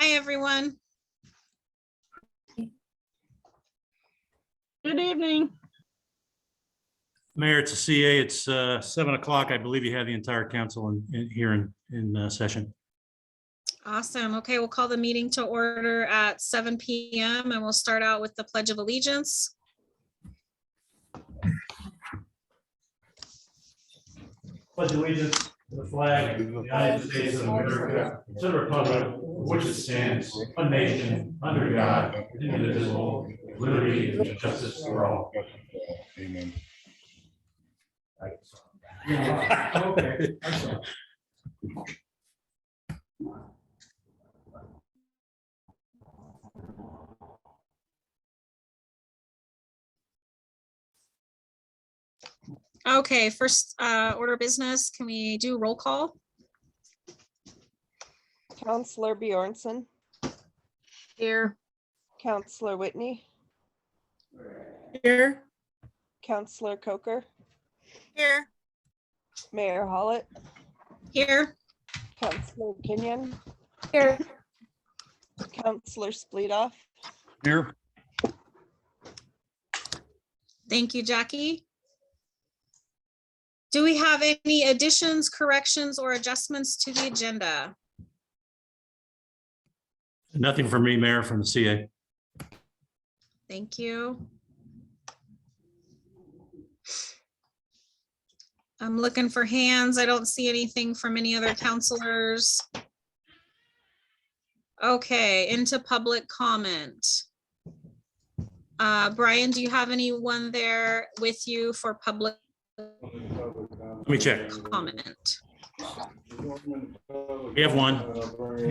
Hi, everyone. Good evening. Mayor, it's a CA. It's 7 o'clock. I believe you have the entire council here in session. Awesome. Okay, we'll call the meeting to order at 7 p.m. and we'll start out with the Pledge of Allegiance. Pledge allegiance to the flag of the United States of America, to the republic for which it stands, one nation, under God, indivisible, with liberty and justice for all. Amen. Okay. Okay, first order of business, can we do roll call? Counselor Bjornson, Here. Counselor Whitney, Here. Counselor Coker, Here. Mayor Hollett, Here. Counselor Kenyon, Here. Counselor Spleedoff, Here. Thank you, Jackie. Do we have any additions, corrections, or adjustments to the agenda? Nothing for me, Mayor, from the CA. Thank you. I'm looking for hands. I don't see anything from any other counselors. Okay, into public comment. Brian, do you have anyone there with you for public Let me check. comment? We have one.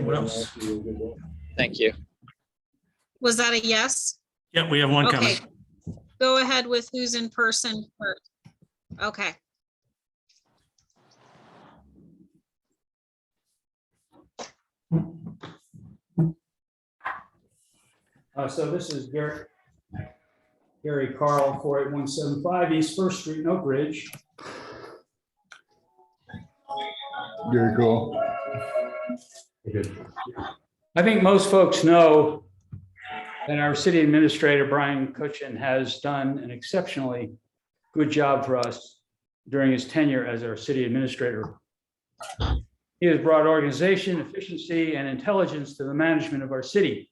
What else? Thank you. Was that a yes? Yeah, we have one Okay. coming. Go ahead with who's in person first. Okay. So this is Gary Carl, 48175 East First Street in Oakridge. Very cool. Good. I think most folks know that our city administrator, Brian Cutchin, has done an exceptionally good job for us during his tenure as our city administrator. He has brought organization, efficiency, and intelligence to the management of our city.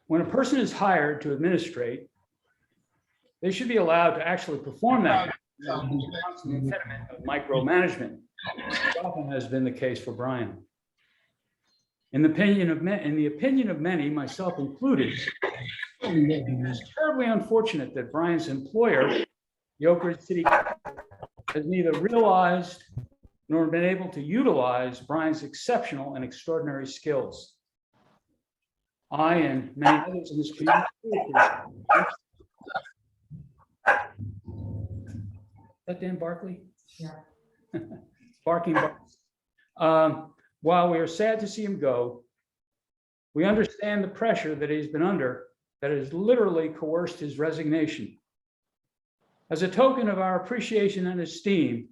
When a person is hired to administrate, they should be allowed to actually perform that impediment of micromanagement, which often has been the case for Brian. In the opinion of many, myself included, it is terribly unfortunate that Brian's employer, the Oakridge City, has neither realized nor been able to utilize Brian's exceptional and extraordinary skills. I and many others in this community. That Dan Barkley? Yeah. Barking. While we are sad to see him go, we understand the pressure that he's been under that has literally coerced his resignation. As a token of our appreciation and esteem,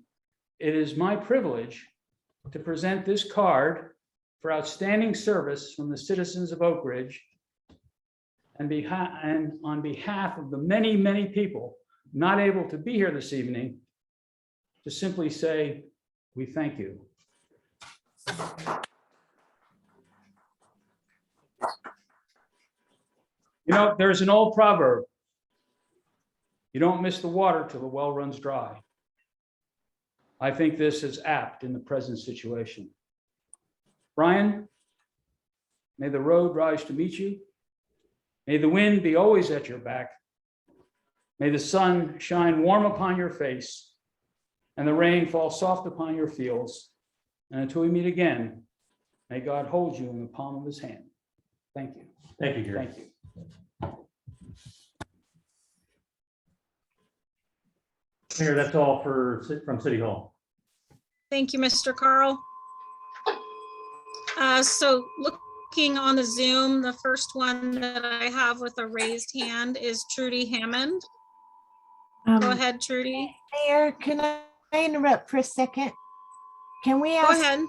it is my privilege to present this card for outstanding service from the citizens of Oakridge and on behalf of the many, many people not able to be here this evening, to simply say, we thank you. You know, there's an old proverb, you don't miss the water till the well runs dry. I think this is apt in the present situation. Brian, may the road rise to meet you. May the wind be always at your back. May the sun shine warm upon your face and the rain fall soft upon your fields. And until we meet again, may God hold you in the palm of his hand. Thank you. Thank you, Gary. Thank you. Mayor, that's all from City Hall. Thank you, Mr. Carl. So looking on the Zoom, the first one that I have with a raised hand is Trudy Hammond. Go ahead, Trudy. Mayor, can I interrupt for a second? Can we Go ask ahead.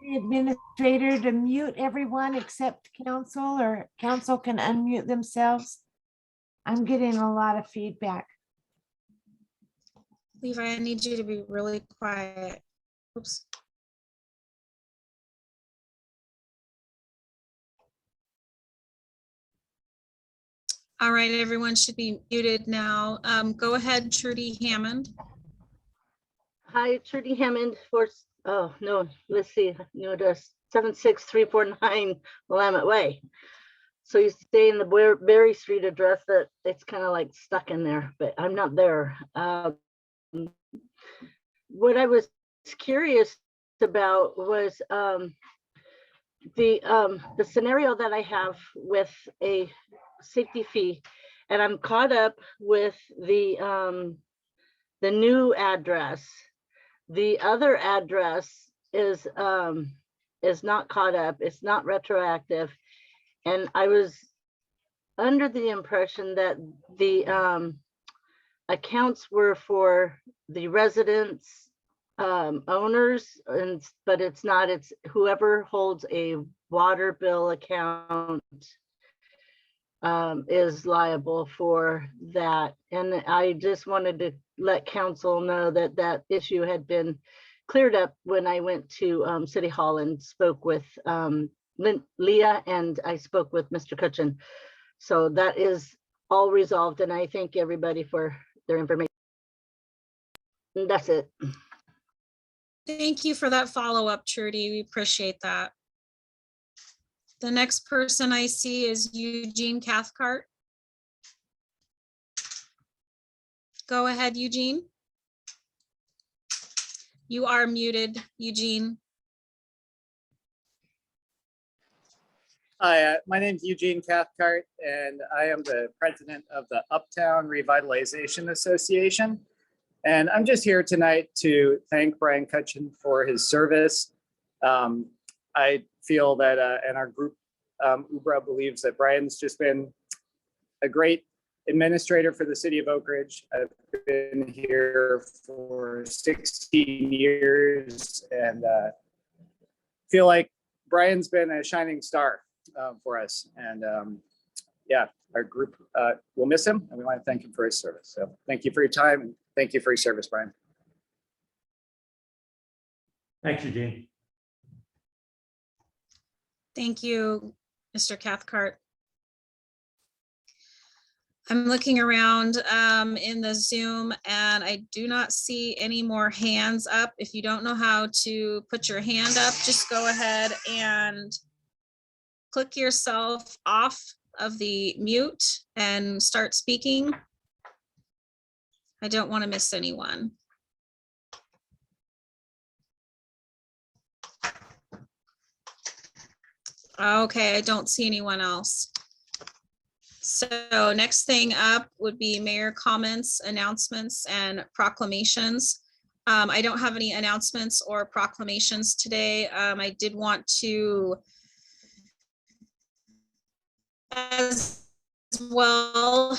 the administrator to mute everyone except council, or council can unmute themselves? I'm getting a lot of feedback. Levi, I need you to be really quiet. Oops. All right, everyone should be muted now. Go ahead, Trudy Hammond. Hi, Trudy Hammond for, oh, no, let's see, no, address 76349 Willamette Way. So you stay in the Berry Street address that it's kind of like stuck in there, but I'm not there. What I was curious about was the scenario that I have with a safety fee, and I'm caught up with the new address. The other address is not caught up. It's not retroactive, and I was under the impression that the accounts were for the residents owners, but it's not. It's whoever holds a water bill account is liable for that. And I just wanted to let council know that that issue had been cleared up when I went to City Hall and spoke with Leah, and I spoke with Mr. Kutchin. So that is all resolved, and I thank everybody for their information. And that's it. Thank you for that follow-up, Trudy. We appreciate that. The next person I see is Eugene Cathcart. Go ahead, Eugene. You are muted, Eugene. Hi, my name is Eugene Cathcart, and I am the president of the Uptown Revitalization Association. And I'm just here tonight to thank Brian Kutchin for his service. I feel that, and our group, UBRA, believes that Brian's just been a great administrator for the city of Oakridge. I've been here for 16 years and feel like Brian's been a shining star for us. And yeah, our group will miss him, and we want to thank him for his service. So thank you for your time, and thank you for your service, Brian. Thanks, Eugene. Thank you, Mr. Cathcart. I'm looking around in the Zoom, and I do not see any more hands up. If you don't know how to put your hand up, just go ahead and click yourself off of the mute and start speaking. I don't want to miss anyone. Okay, I don't see anyone else. So next thing up would be mayor comments, announcements, and proclamations. I don't have any announcements or proclamations today. I did want to as well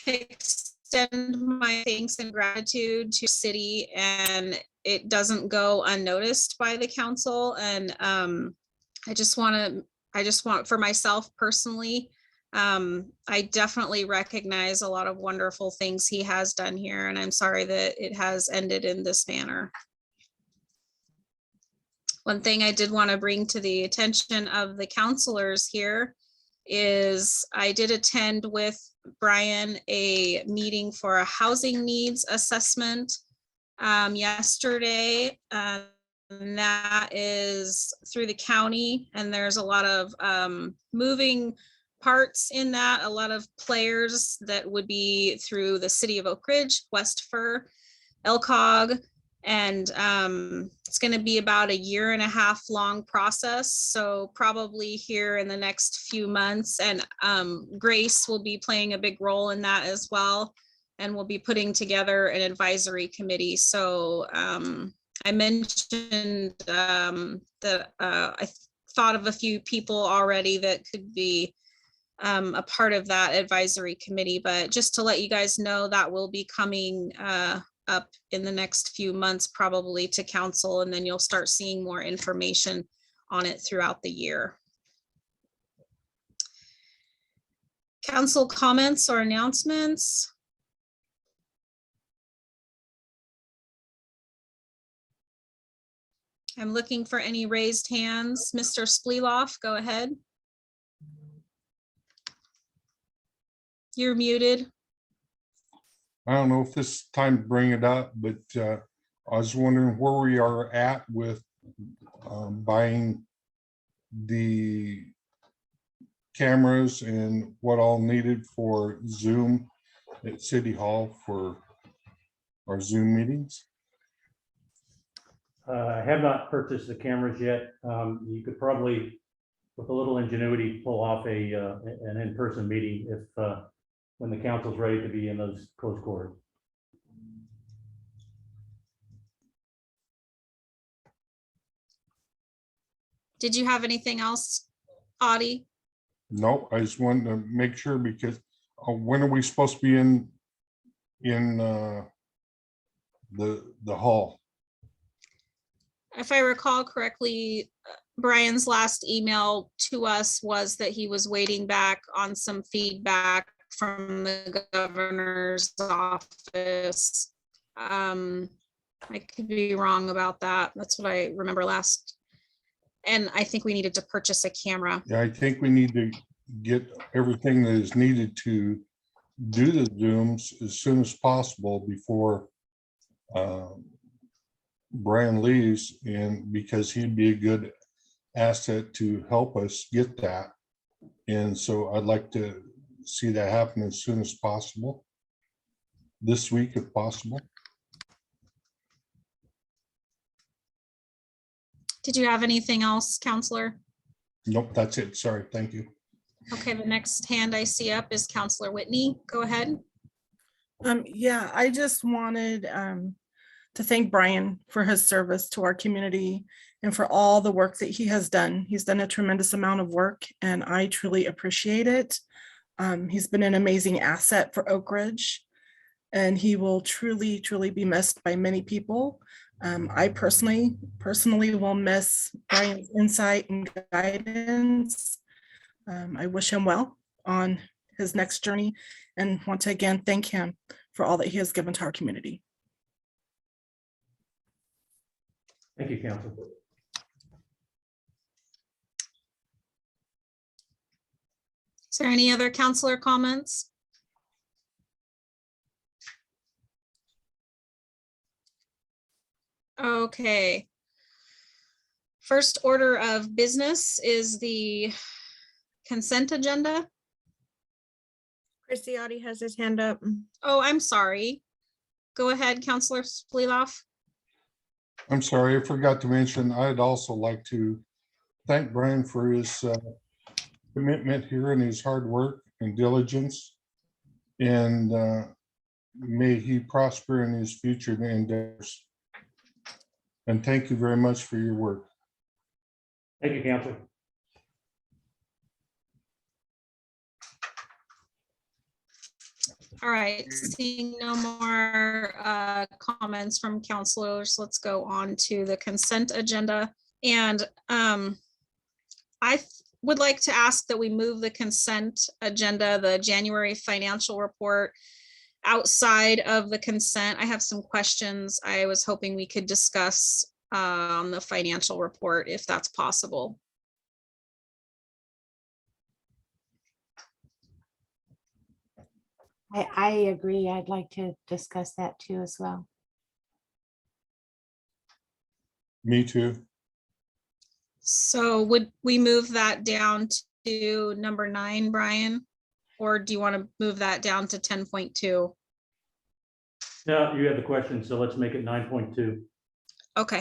extend my thanks and gratitude to the city, and it doesn't go unnoticed by the council. And I just want for myself personally, I definitely recognize a lot of wonderful things he has done here, and I'm sorry that it has ended in this manner. One thing I did want to bring to the attention of the counselors here is I did attend with Brian a meeting for a housing needs assessment yesterday. And that is through the county, and there's a lot of moving parts in that, a lot of players that would be through the city of Oakridge, West Fur, LCOG, and it's going to be about a 1.5 year long process. So probably here in the next few months, and Grace will be playing a big role in that as well, and we'll be putting together an advisory committee. So I mentioned that I thought of a few people already that could be a part of that advisory committee, but just to let you guys know, that will be coming up in the next few months, probably to council, and then you'll start seeing more information on it throughout the year. Council comments or announcements? I'm looking for any raised hands. Mr. Spleeloff, go ahead. You're muted. I don't know if this is time to bring it up, but I was wondering where we are at with buying the cameras and what all needed for Zoom at City Hall for our Zoom meetings. I have not purchased the cameras yet. You could probably, with a little ingenuity, pull off an in-person meeting if when the council's ready to be in those close quarters. Did you have anything else, Audie? Nope, I just wanted to make sure because when are we supposed to be in the hall? If I recall correctly, Brian's last email to us was that he was waiting back on some feedback from the governor's office. I could be wrong about that. That's what I remember last. And I think we needed to purchase a camera. Yeah, I think we need to get everything that is needed to do the Zooms as soon as possible before Brian leaves, and because he'd be a good asset to help us get that. And so I'd like to see that happen as soon as possible. This week, if possible. Did you have anything else, Counselor? Nope, that's it. Sorry, thank you. Okay, the next hand I see up is Counselor Whitney. Go ahead. Yeah, I just wanted to thank Brian for his service to our community and for all the work that he has done. He's done a tremendous amount of work and I truly appreciate it. He's been an amazing asset for Oakridge and he will truly, truly be missed by many people. I personally will miss Brian's insight and guidance. I wish him well on his next journey and want to again thank him for all that he has given to our community. Thank you, Council. Is there any other counselor comments? Okay. First order of business is the consent agenda. Chrissy Audi has his hand up. Oh, I'm sorry. Go ahead, Counselor Spleeloff. I'm sorry, I forgot to mention, I'd also like to thank Brian for his commitment here and his hard work and diligence. And may he prosper in his future endeavors. And thank you very much for your work. Thank you, Council. All right, seeing no more comments from counselors, let's go on to the consent agenda. And I would like to ask that we move the consent agenda, the January financial report, outside of the consent. I have some questions I was hoping we could discuss on the financial report, if that's possible. I agree. I'd like to discuss that too as well. Me too. So would we move that down to number 9, Brian? Or do you want to move that down to 10.2? Yeah, you had the question, so let's make it 9.2. Okay.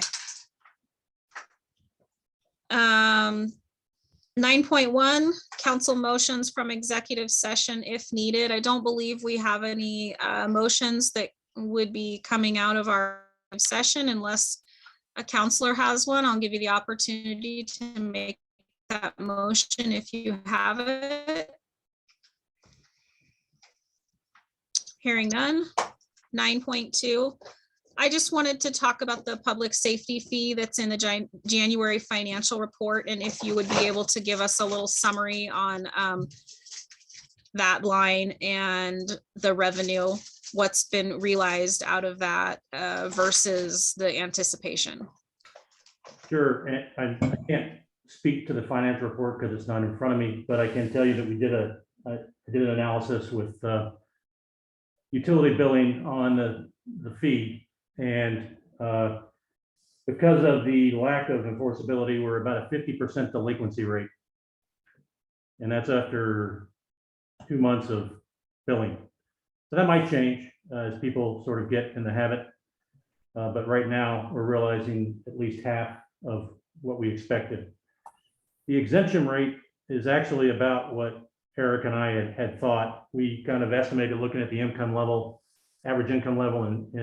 9.1, council motions from executive session if needed. I don't believe we have any motions that would be coming out of our session unless a counselor has one. I'll give you the opportunity to make that motion if you have it. Hearing none. 9.2, I just wanted to talk about the public safety fee that's in the January financial report, and if you would be able to give us a little summary on that line and the revenue, what's been realized out of that versus the anticipation. Sure, and I can't speak to the financial report because it's not in front of me, but I can tell you that we did I did an analysis with utility billing on the fee. And because of the lack of enforceability, we're about a 50% delinquency rate. And that's after 2 months of billing. So that might change as people sort of get in the habit. But right now, we're realizing at least half of what we expected. The exemption rate is actually about what Eric and I had thought. We kind of estimated, looking at the income level, average income level in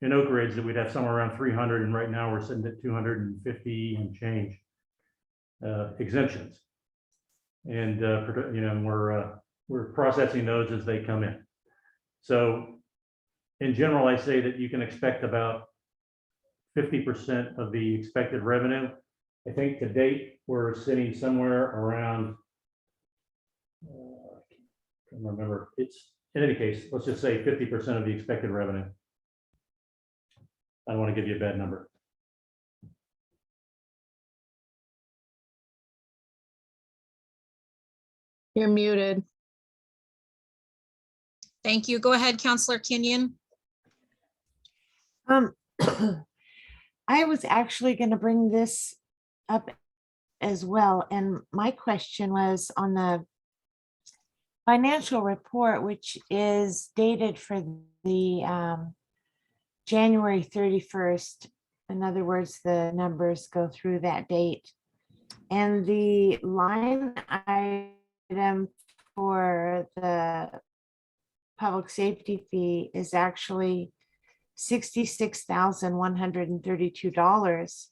Oakridge, that we'd have somewhere around 300, and right now we're sitting at 250 and change exemptions. And we're processing those as they come in. So in general, I say that you can expect about 50% of the expected revenue. I think to date, we're sitting somewhere around, I can't remember. It's, in any case, let's just say 50% of the expected revenue. I don't want to give you a bad number. You're muted. Thank you. Go ahead, Counselor Kenyon. I was actually going to bring this up as well. And my question was on the financial report, which is dated for the January 31st. In other words, the numbers go through that date. And the line item for the public safety fee is actually $66,132,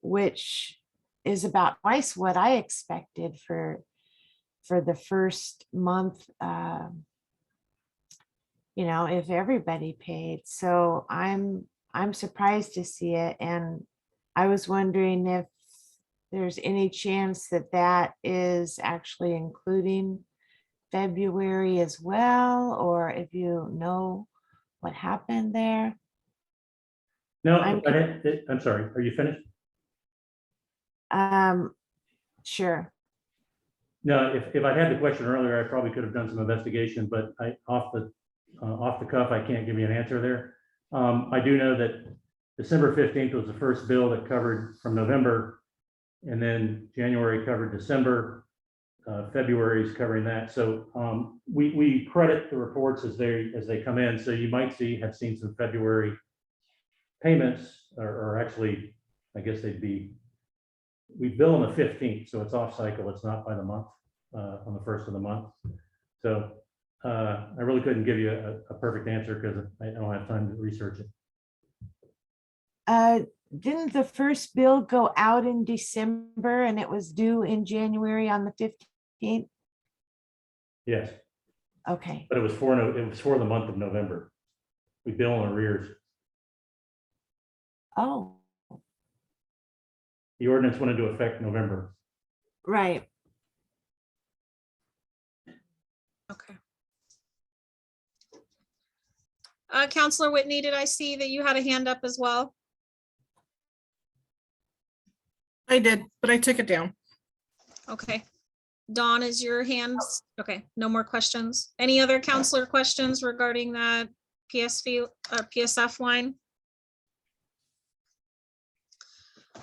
which is about twice what I expected for the first month, if everybody paid. So I'm surprised to see it. And I was wondering if there's any chance that that is actually including February as well, or if you know what happened there. No, I'm I'm sorry. Are you finished? Sure. No, if I had the question earlier, I probably could have done some investigation, but off the cuff, I can't give you an answer there. I do know that December 15th was the first bill that covered from November, and then January covered December. February is covering that. So we credit the reports as they come in. So you might have seen some February payments, or actually, I guess we bill on the 15th, so it's off cycle. It's not by the month, on the first of the month. So I really couldn't give you a perfect answer because I don't have time to research it. Didn't the first bill go out in December and it was due in January on the 15th? Yes, Okay. but it was for the month of November. We bill on arrears. Oh, The ordinance went into effect November. right. Okay. Counselor Whitney, did I see that you had a hand up as well? I did, but I took it down. Okay. Dawn, is your hands? Okay, no more questions. Any other counselor questions regarding that PSV or PSF line?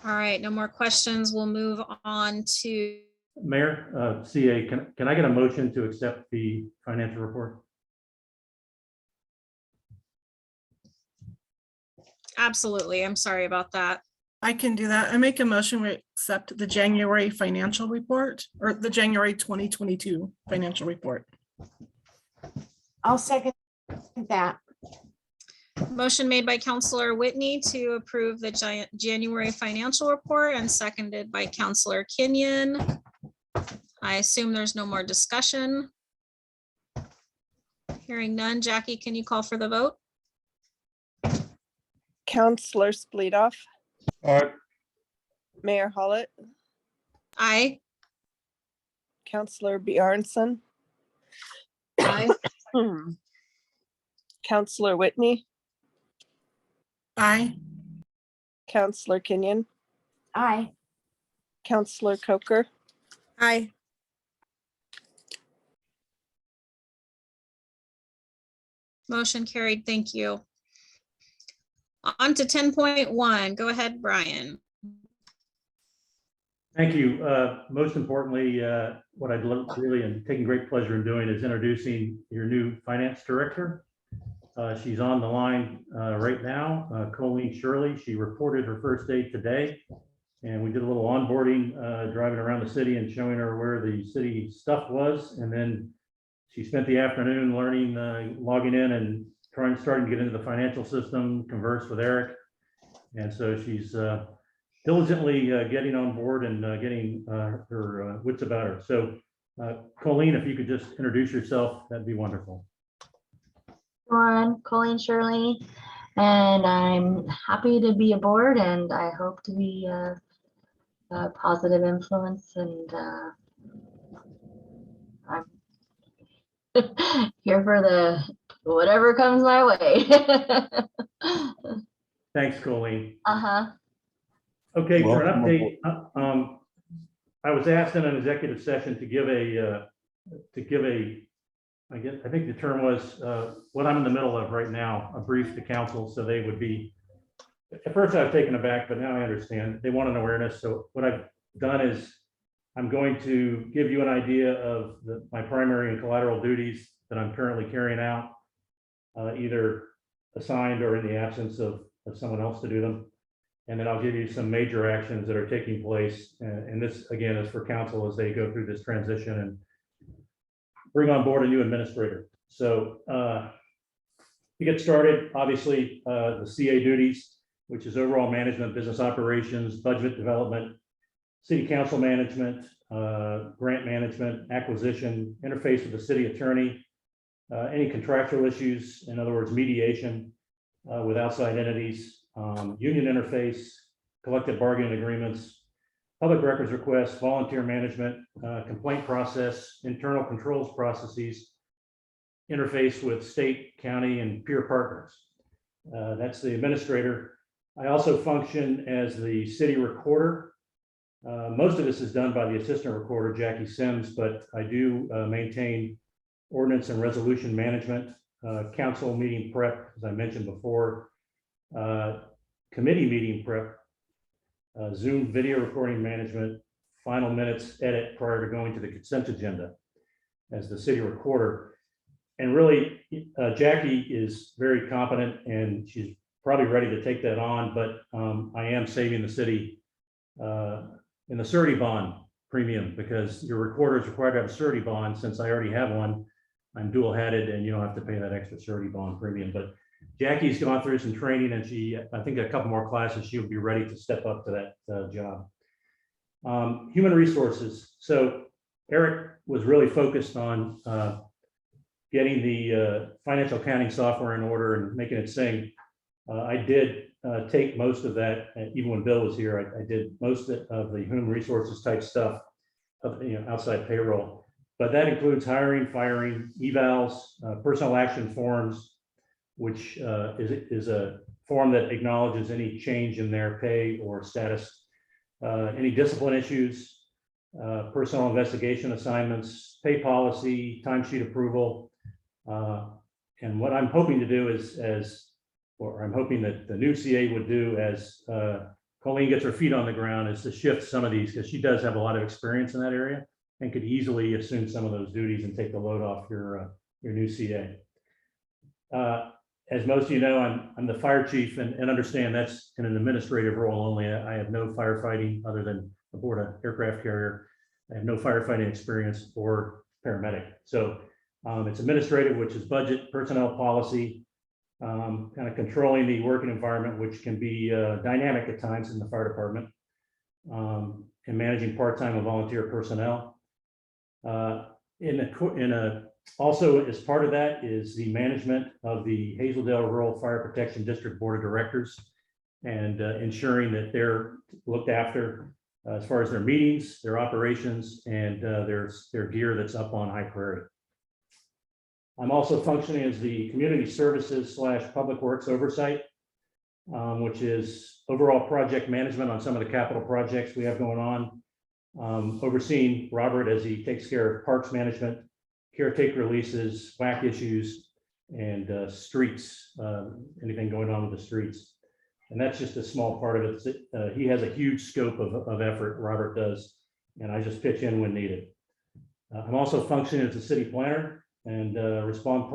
All right, no more questions. We'll move on to. Mayor, CA, can I get a motion to accept the financial report? Absolutely. I'm sorry about that. I can do that. I make a motion to accept the January financial report, or the January 2022 financial report. I'll second that. Motion made by Counselor Whitney to approve the January financial report and seconded by Counselor Kenyon. I assume there's no more discussion. Hearing none. Jackie, can you call for the vote? Counselor Spleedoff, Aye. Mayor Hollett, Aye. Counselor Bjornson, Aye. Counselor Whitney, Aye. Counselor Kenyon, Aye. Counselor Coker, Aye. Motion carried. Thank you. On to 10.1. Go ahead, Brian. Thank you. Most importantly, what I'd really and taking great pleasure in doing is introducing your new finance director. She's on the line right now, Colleen Shirley. She reported her first day today. And we did a little onboarding, driving around the city and showing her where the city stuff was. And then she spent the afternoon learning, logging in and starting to get into the financial system, converse with Eric. And so she's diligently getting on board and getting her wits about her. So Colleen, if you could just introduce yourself, that'd be wonderful. Everyone, Colleen Shirley, and I'm happy to be aboard, and I hope to be a positive influence, and I'm here for the whatever comes my way. Thanks, Colleen. Uh-huh. Okay, for an Welcome update, I was asked in an executive session to give I think the term was what I'm in the middle of right now, a brief to council, so they would be, at first I was taken aback, but now I understand. They want an awareness. So what I've done is I'm going to give you an idea of my primary and collateral duties that I'm currently carrying out, either assigned or in the absence of someone else to do them. And then I'll give you some major actions that are taking place. And this, again, is for council as they go through this transition and bring on board a new administrator. So to get started, obviously, the CA duties, which is overall management, business operations, budget development, city council management, grant management, acquisition, interface with the city attorney, any contractual issues, in other words, mediation with outside entities, union interface, collective bargaining agreements, public records requests, volunteer management, complaint process, internal controls processes, interface with state, county, and peer partners. That's the administrator. I also function as the city recorder. Most of this is done by the assistant recorder, Jackie Sims, but I do maintain ordinance and resolution management, council meeting prep, as I mentioned before, committee meeting prep, Zoom video recording management, final minutes edit prior to going to the consent agenda as the city recorder. And really, Jackie is very competent and she's probably ready to take that on, but I am saving the city in the surety bond premium because your recorder is required to have a surety bond. Since I already have one, I'm dual headed and you don't have to pay that extra surety bond premium. But Jackie's gone through some training and I think a couple more classes, she would be ready to step up to that job. Human resources. So Eric was really focused on getting the financial accounting software in order and making it sing. I did take most of that, even when Bill was here, I did most of the human resources type stuff, outside payroll. But that includes hiring, firing, evals, personnel action forms, which is a form that acknowledges any change in their pay or status, any discipline issues, personnel investigation assignments, pay policy, timesheet approval. And what I'm hoping to do or I'm hoping that the new CA would do as Colleen gets her feet on the ground, is to shift some of these, because she does have a lot of experience in that area and could easily assume some of those duties and take the load off your new CA. As most of you know, I'm the fire chief and understand that's in an administrative role only. I have no firefighting other than aboard an aircraft carrier. I have no firefighting experience or paramedic. So it's administrative, which is budget, personnel policy, kind of controlling the working environment, which can be dynamic at times in the fire department, and managing part-time and volunteer personnel. Also, as part of that is the management of the Hazeldale Rural Fire Protection District Board of Directors. and ensuring that they're looked after as far as their meetings, their operations, and their gear that's up on High Prairie. I'm also functioning as the community services / public works oversight, which is overall project management on some of the capital projects we have going on. Overseeing Robert as he takes care of parks management, caretaker leases, WAC issues, and streets, anything going on with the streets. And that's just a small part of it. He has a huge scope of effort, Robert does, and I just pitch in when needed. I'm also functioning as a city planner and respond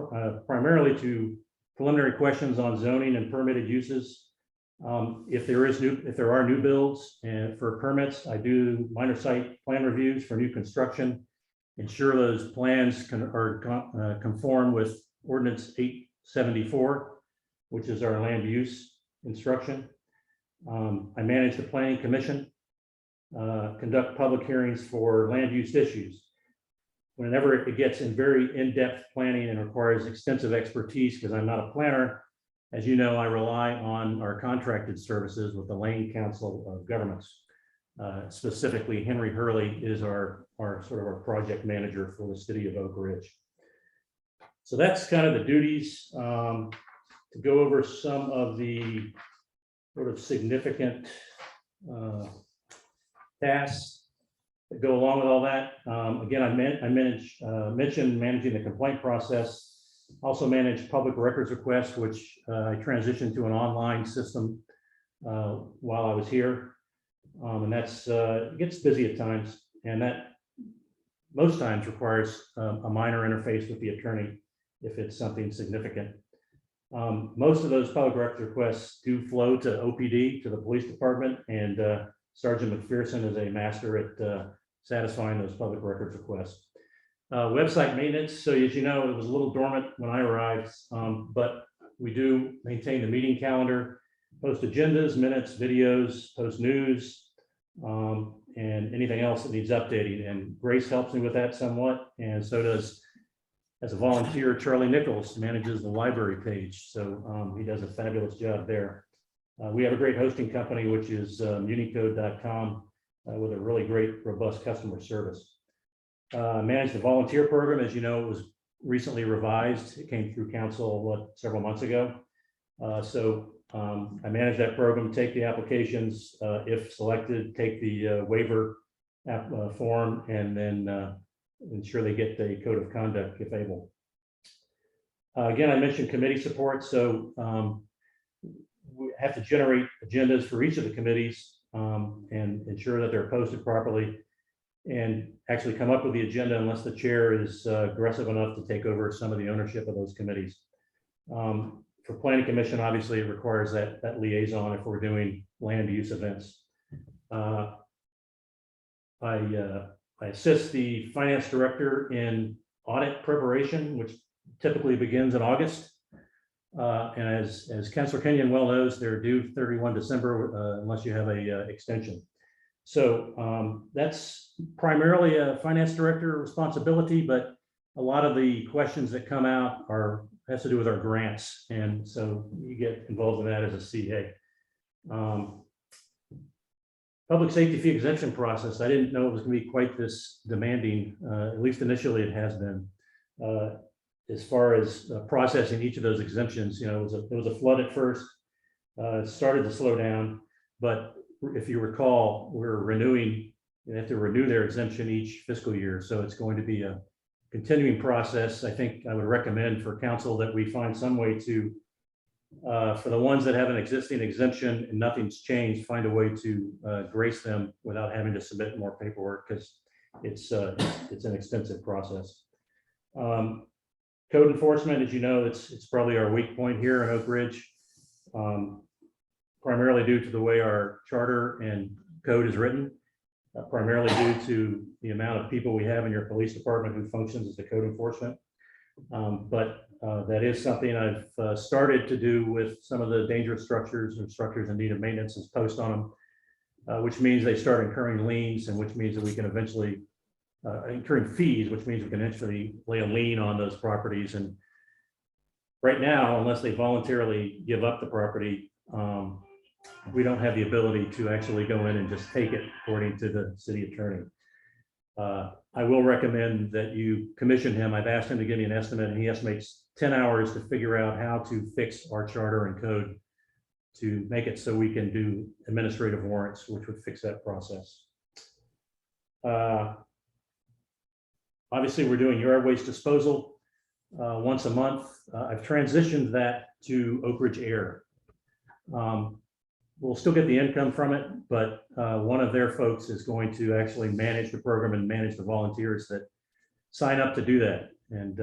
primarily to preliminary questions on zoning and permitted uses. If there are new builds and for permits, I do minor site plan reviews for new construction, ensure those plans conform with Ordinance 874, which is our land use instruction. I manage the planning commission, conduct public hearings for land use issues. Whenever it gets in very in-depth planning and requires extensive expertise, because I'm not a planner, as you know, I rely on our contracted services with the Lane Council of Governments. Specifically, Henry Hurley is our project manager for the city of Oakridge. So that's kind of the duties. To go over some of the sort of significant tasks that go along with all that. Again, I mentioned managing the complaint process. Also manage public records requests, which I transitioned to an online system while I was here. And that's it gets busy at times, and that most times requires a minor interface with the attorney if it's something significant. Most of those public records requests do flow to OPD, to the police department, and Sergeant McPherson is a master at satisfying those public records requests. Website maintenance. So as you know, it was a little dormant when I arrived, but we do maintain the meeting calendar, post agendas, minutes, videos, post news, and anything else that needs updating. And Grace helps me with that somewhat, and so does, as a volunteer, Charlie Nichols manages the library page. So he does a fabulous job there. We have a great hosting company, which is unicode.com, with a really great, robust customer service. Manage the volunteer program. As you know, it was recently revised. It came through council several months ago. I manage that program, take the applications, if selected, take the waiver form, and then ensure they get the code of conduct if able. Again, I mentioned committee support. So we have to generate agendas for each of the committees and ensure that they're posted properly, and actually come up with the agenda unless the chair is aggressive enough to take over some of the ownership of those committees. For planning commission, obviously it requires that liaison if we're doing land use events. I assist the finance director in audit preparation, which typically begins in August. And as Councilor Kenyon well knows, they're due 31 December unless you have a extension. So that's primarily a finance director responsibility, but a lot of the questions that come out has to do with our grants, and so you get involved in that as a CA. Public safety fee exemption process. I didn't know it was going to be quite this demanding. At least initially, it has been. As far as processing each of those exemptions, you know, it was a flood at first. It started to slow down, but if you recall, we're renewing. They have to renew their exemption each fiscal year, so it's going to be a continuing process. I think I would recommend for council that we find some way to, for the ones that have an existing exemption and nothing's changed, find a way to grace them without having to submit more paperwork, because it's an extensive process. Code enforcement, as you know, it's probably our weak point here in Oakridge, primarily due to the way our charter and code is written. Primarily due to the amount of people we have in your police department who functions as the code enforcement. But that is something I've started to do with some of the dangerous structures and structures in need of maintenance, is post on them, which means they start incurring liens, and which means that we can eventually incurring fees, which means we can eventually lay a lien on those properties. And right now, unless they voluntarily give up the property, we don't have the ability to actually go in and just take it according to the city attorney. I will recommend that you commission him. I've asked him to give me an estimate, and he estimates 10 hours to figure out how to fix our charter and code to make it so we can do administrative warrants, which would fix that process. Obviously, we're doing yard waste disposal once a month. I've transitioned that to Oakridge Air. We'll still get the income from it, but one of their folks is going to actually manage the program and manage the volunteers that sign up to do that. And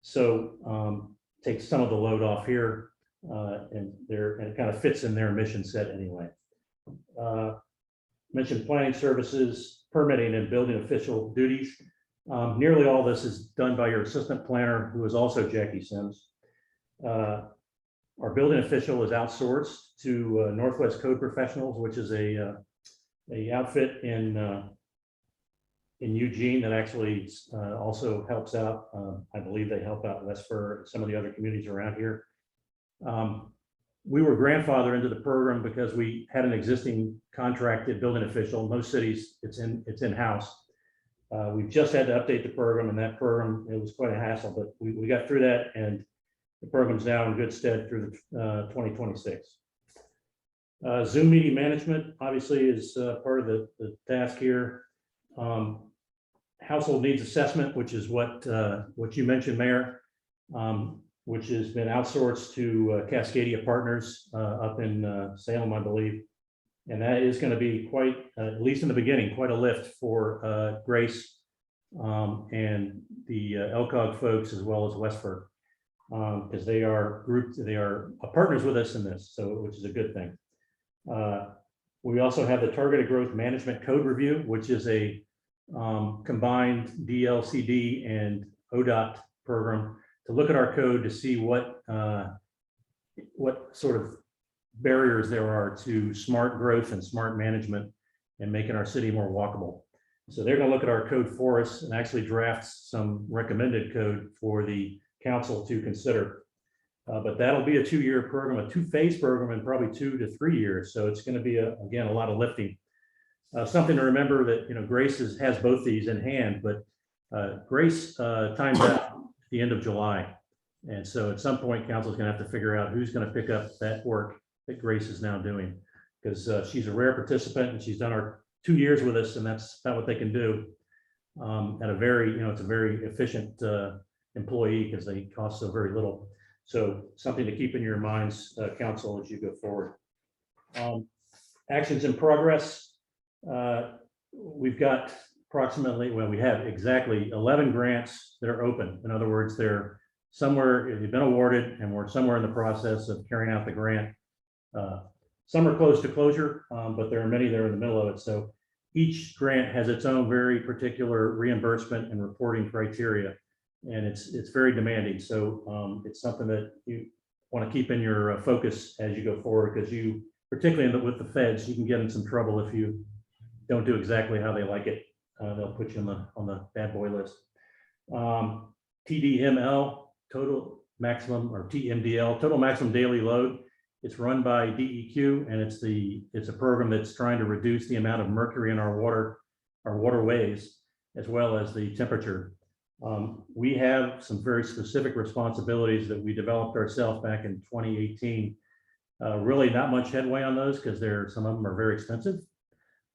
so take some of the load off here, and it kind of fits in their mission set anyway. Mentioned planning services, permitting, and building official duties. Nearly all this is done by your assistant planner, who is also Jackie Sims. Our building official is outsourced to Northwest Code Professionals, which is a outfit in Eugene that actually also helps out. I believe they help out Westford, some of the other communities around here. We were grandfathered into the program because we had an existing contracted building official. Most cities, it's in-house. We've just had to update the program, and that program, it was quite a hassle, but we got through that, and the program's now in good stead through the 2026. Zoom meeting management obviously is part of the task here. Household needs assessment, which is what you mentioned, Mayor, which has been outsourced to Cascadia Partners up in Salem, I believe. And that is going to be quite, at least in the beginning, quite a lift for Grace and the LCOG folks, as well as Westford, because they are partners with us in this, so which is a good thing. We also have the Targeted Growth Management Code Review, which is a combined DLCD and ODOT program to look at our code to see what sort of barriers there are to smart growth and smart management and making our city more walkable. So they're going to look at our code for us and actually draft some recommended code for the council to consider. But that'll be a 2-year program, a 2-phase program, and probably 2 to 3 years. So it's going to be again a lot of lifting. Something to remember that Grace has both these in hand, but Grace times out at the end of July, and so at some point, council is going to have to figure out who's going to pick up that work that Grace is now doing, because she's a rare participant and she's done our 2 years with us, and that's not what they can do at a very, it's a very efficient employee because they cost so very little. So something to keep in your minds, council, as you go forward. Actions in progress. We've got approximately, well, we have exactly 11 grants that are open. In other words, they're somewhere, they've been awarded, and we're somewhere in the process of carrying out the grant. Some are close to closure, but there are many that are in the middle of it. So each grant has its own very particular reimbursement and reporting criteria, and it's very demanding. So it's something that you want to keep in your focus as you go forward, because you, particularly with the feds, you can get in some trouble if you don't do exactly how they like it. They'll put you on the bad boy list. TDML, total maximum, or TMDL, total maximum daily load. It's run by DEQ, and it's a program that's trying to reduce the amount of mercury in our waterways, as well as the temperature. We have some very specific responsibilities that we developed ourselves back in 2018. Really not much headway on those because some of them are very expensive.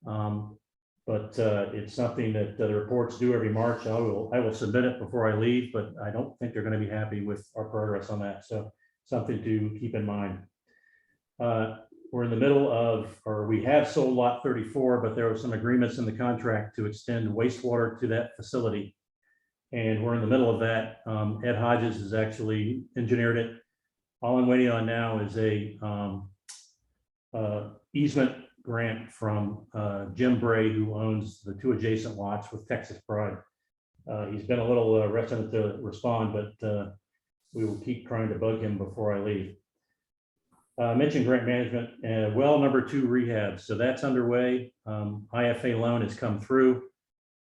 But it's something that the reports due every March. I will submit it before I leave, but I don't think they're going to be happy with our progress on that. So something to keep in mind. We're in the middle of, or we have sold lot 34, but there were some agreements in the contract to extend wastewater to that facility. And we're in the middle of that. Ed Hodges has actually engineered it. All I'm waiting on now is a easement grant from Jim Bray, who owns the 2 adjacent lots with Texas Pride. He's been a little reticent to respond, but we will keep trying to bug him before I leave. Mentioned grant management, well number 2 rehab. So that's underway. IFA loan has come through.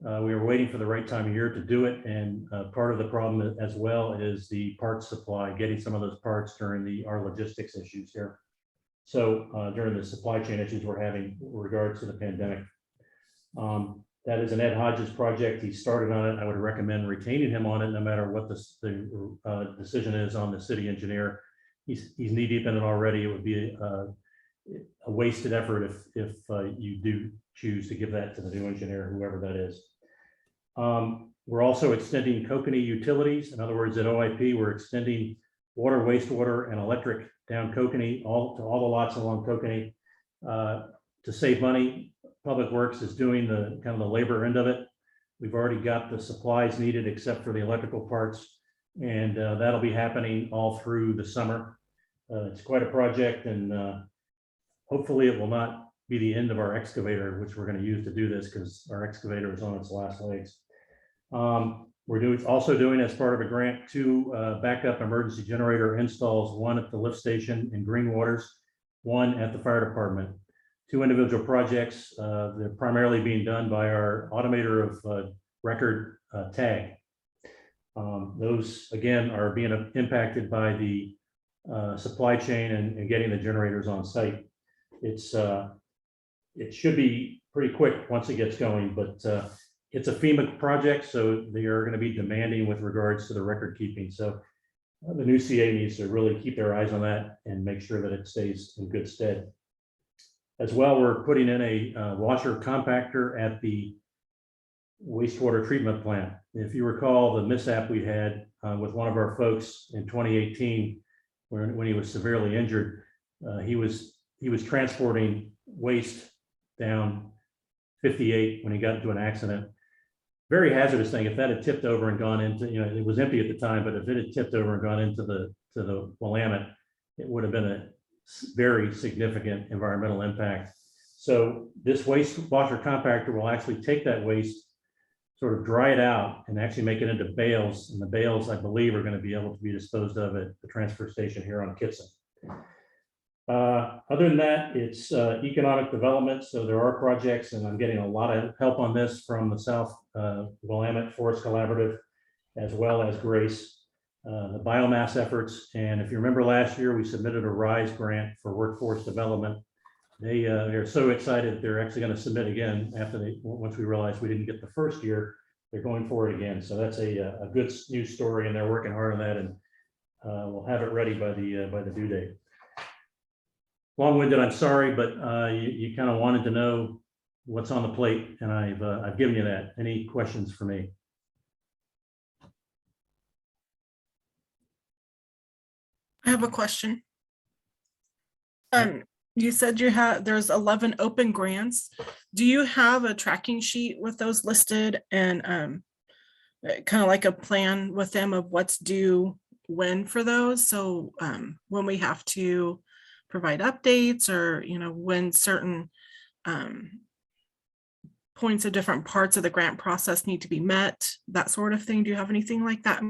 We were waiting for the right time of year to do it. And part of the problem as well is the parts supply, getting some of those parts during our logistics issues here. So during the supply chain issues we're having with regards to the pandemic. That is an Ed Hodges project. He started on it. I would recommend retaining him on it, no matter what the decision is on the city engineer. He's knee deep in it already. It would be a wasted effort if you do choose to give that to the new engineer, whoever that is. We're also extending Kokanee utilities. In other words, at OIP, we're extending water, wastewater, and electric down Kokanee, all the lots along Kokanee. To save money, Public Works is doing the kind of the labor end of it. We've already got the supplies needed except for the electrical parts, and that'll be happening all through the summer. It's quite a project, and hopefully it will not be the end of our excavator, which we're going to use to do this, because our excavator is on its last legs. We're also doing, as part of a grant, 2 backup emergency generator installs, 1 at the lift station in Green Waters, 1 at the fire department. 2 individual projects. They're primarily being done by our automator of record, TAG. Those, again, are being impacted by the supply chain and getting the generators on site. It should be pretty quick once it gets going, but it's a FEMA project, so they are going to be demanding with regards to the record keeping. So the new CA needs to really keep their eyes on that and make sure that it stays in good stead. As well, we're putting in a washer compactor at the wastewater treatment plant. If you recall the mishap we had with one of our folks in 2018, when he was severely injured, he was transporting waste down 58 when he got into an accident. Very hazardous thing. If that had tipped over and gone into, it was empty at the time, but if it had tipped over and gone into the Willamette, it would have been a very significant environmental impact. So this waste washer compactor will actually take that waste, sort of dry it out, and actually make it into bales. And the bales, I believe, are going to be able to be disposed of at the transfer station here on Kitson. Other than that, it's economic development. So there are projects, and I'm getting a lot of help on this from the South Willamette Forest Collaborative, as well as Grace. The biomass efforts. And if you remember last year, we submitted a RISE grant for workforce development. They're so excited they're actually going to submit again once we realized we didn't get the first year. They're going for it again. So that's a good news story, and they're working hard on that, and we'll have it ready by the due date. Long-winded, I'm sorry, but you kind of wanted to know what's on the plate, and I've given you that. Any questions for me? I have a question. You said there's 11 open grants. Do you have a tracking sheet with those listed, and kind of like a plan with them of what's due when for those? So when we have to provide updates, or when certain points of different parts of the grant process need to be met, that sort of thing. Do you have anything like that?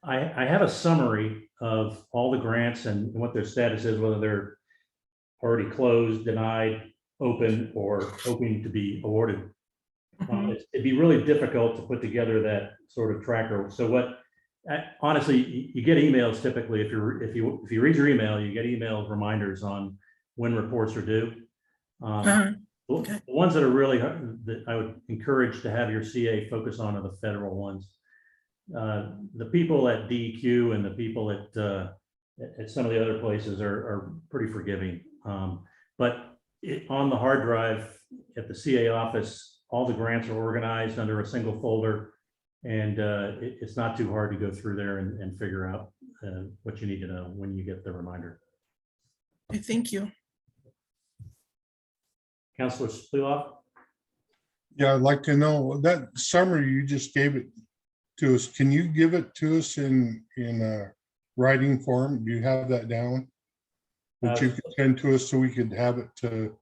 I have a summary of all the grants and what their status is, whether they're already closed, denied, open, or hoping to be awarded. It'd be really difficult to put together that sort of tracker. So honestly, you get emails typically. If you read your email, you get email reminders on when reports are due. The ones that are really that I would encourage to have your CA focus on are the federal ones. The people at DEQ and the people at some of the other places are pretty forgiving. But on the hard drive at the CA office, all the grants are organized under a single folder, and it's not too hard to go through there and figure out what you need to know when you get the reminder. Okay, thank you. Councilor Spleeloff? Yeah, I'd like to know that summary you just gave it to us. Can you give it to us in writing form? Do you have that down that you could send to us so we could have it to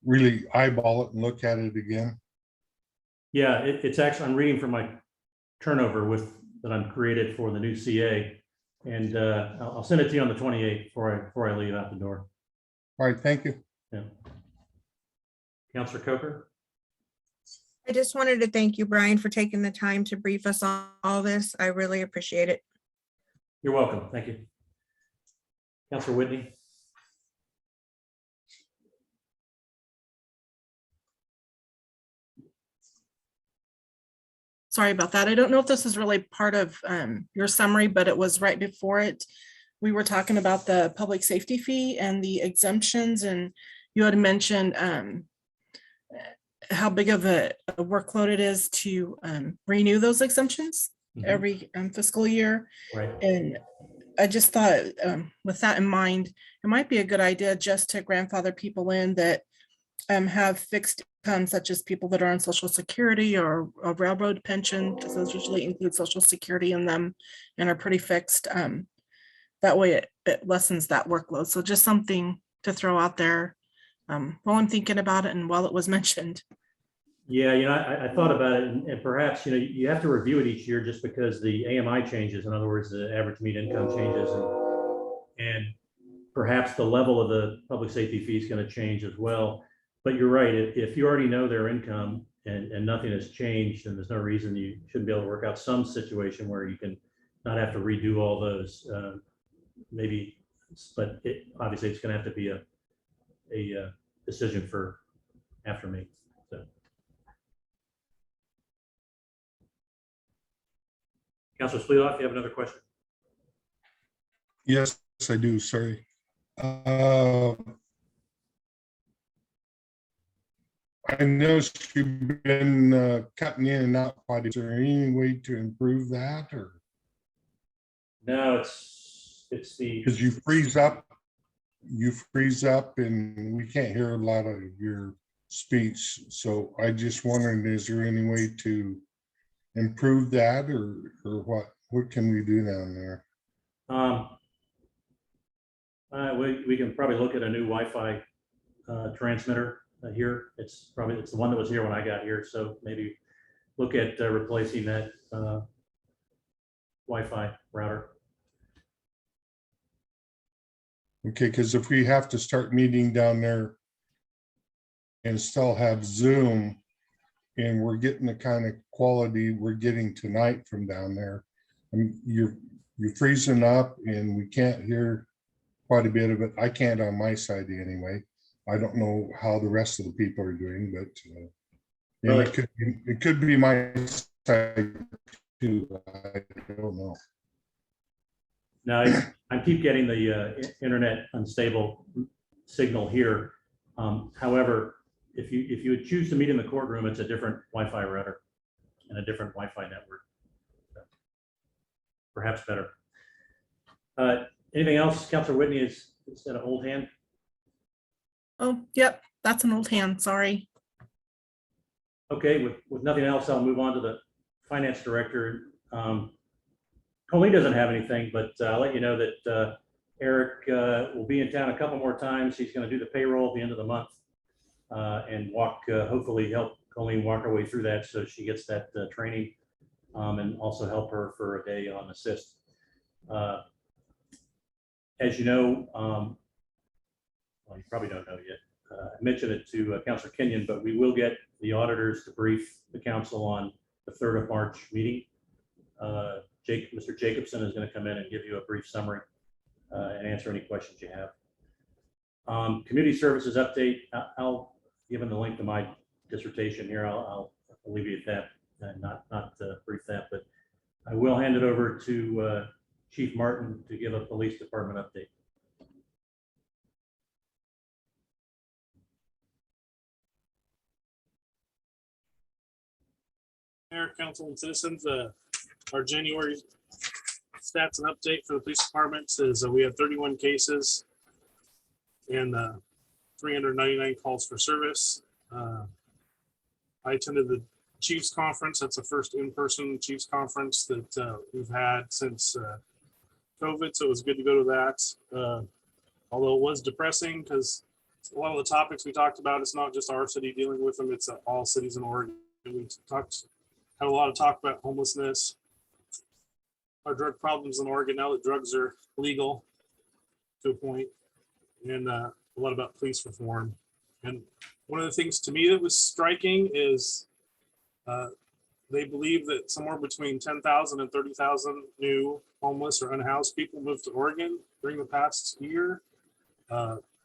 really eyeball it and look at it again? Yeah, it's actually, I'm reading from my turnover that I'm created for the new CA, and I'll send it to you on the 28th before I leave out the door. All right, thank you. Yeah. Councilor Coker? I just wanted to thank you, Brian, for taking the time to brief us on all this. I really appreciate it. You're welcome. Thank you. Councilor Whitney? sorry about that. I don't know if this is really part of your summary, but it was right before it. We were talking about the public safety fee and the exemptions, and you had mentioned how big of a workload it is to renew those exemptions Mhm. every fiscal year. Right. And I just thought, with that in mind, it might be a good idea just to grandfather people in that have fixed income, such as people that are on Social Security or a railroad pension, because those usually include Social Security in them and are pretty fixed. That way it lessens that workload. So just something to throw out there while I'm thinking about it and while it was mentioned. Yeah, you know, I thought about it, and perhaps, you know, you have to review it each year just because the AMI changes. In other words, the average median income changes, and perhaps the level of the public safety fee is going to change as well. But you're right, if you already know their income and nothing has changed, then there's no reason you shouldn't be able to work out some situation where you can not have to redo all those. Maybe, but obviously it's going to have to be a decision for after me. So. Councilor Spleeloff, you have another question? Yes, I do, sorry. I know you've been cutting in and out. Is there any way to improve that, or? No, it's the. Because you freeze up and we can't hear a lot of your speech. So I just wondered, is there any way to improve that, or what can we do down there? We can probably look at a new Wi-Fi transmitter here. It's the one that was here when I got here. So maybe look at replacing that Wi-Fi router. Okay, because if we have to start meeting down there and still have Zoom, and we're getting the kind of quality we're getting tonight from down there, I mean, you're freezing up and we can't hear quite a bit of it. I can't on my side anyway. I don't know how the rest of the people are doing, but Well, it could be my side too. I don't know. No, I keep getting the internet unstable signal here. However, if you would choose to meet in the courtroom, it's a different Wi-Fi router and a different Wi-Fi network. So, perhaps better. Anything else? Councilor Whitney is that an old hand? Oh, yep, that's an old hand, sorry. Okay, with nothing else, I'll move on to the finance director. Colleen doesn't have anything, but I'll let you know that Eric will be in town a couple more times. He's going to do the payroll at the end of the month and hopefully help Colleen walk her way through that so she gets that training and also help her for a day on assist. As you know, well, you probably don't know yet. I mentioned it to Councilor Kenyon, but we will get the auditors to brief the council on the 3rd of March meeting. Mr. Jacobson is going to come in and give you a brief summary and answer any questions you have. Community services update. I'll give him the link to my dissertation here. I'll alleviate that and not brief that, but I will hand it over to Chief Martin to give a police department update. Mayor, council, and citizens, our January stats and update for the police department is we had 31 cases and 399 calls for service. I attended the Chiefs conference. That's the first in-person Chiefs conference that we've had since COVID, so it was good to go to that. Although it was depressing because a lot of the topics we talked about, it's not just our city dealing with them, it's all cities in Oregon. We had a lot of talk about homelessness, our drug problems in Oregon now that drugs are legal to a point, and a lot about police reform. And one of the things to me that was striking is they believe that somewhere between 10,000 and 30,000 new homeless or unhoused people moved to Oregon during the past year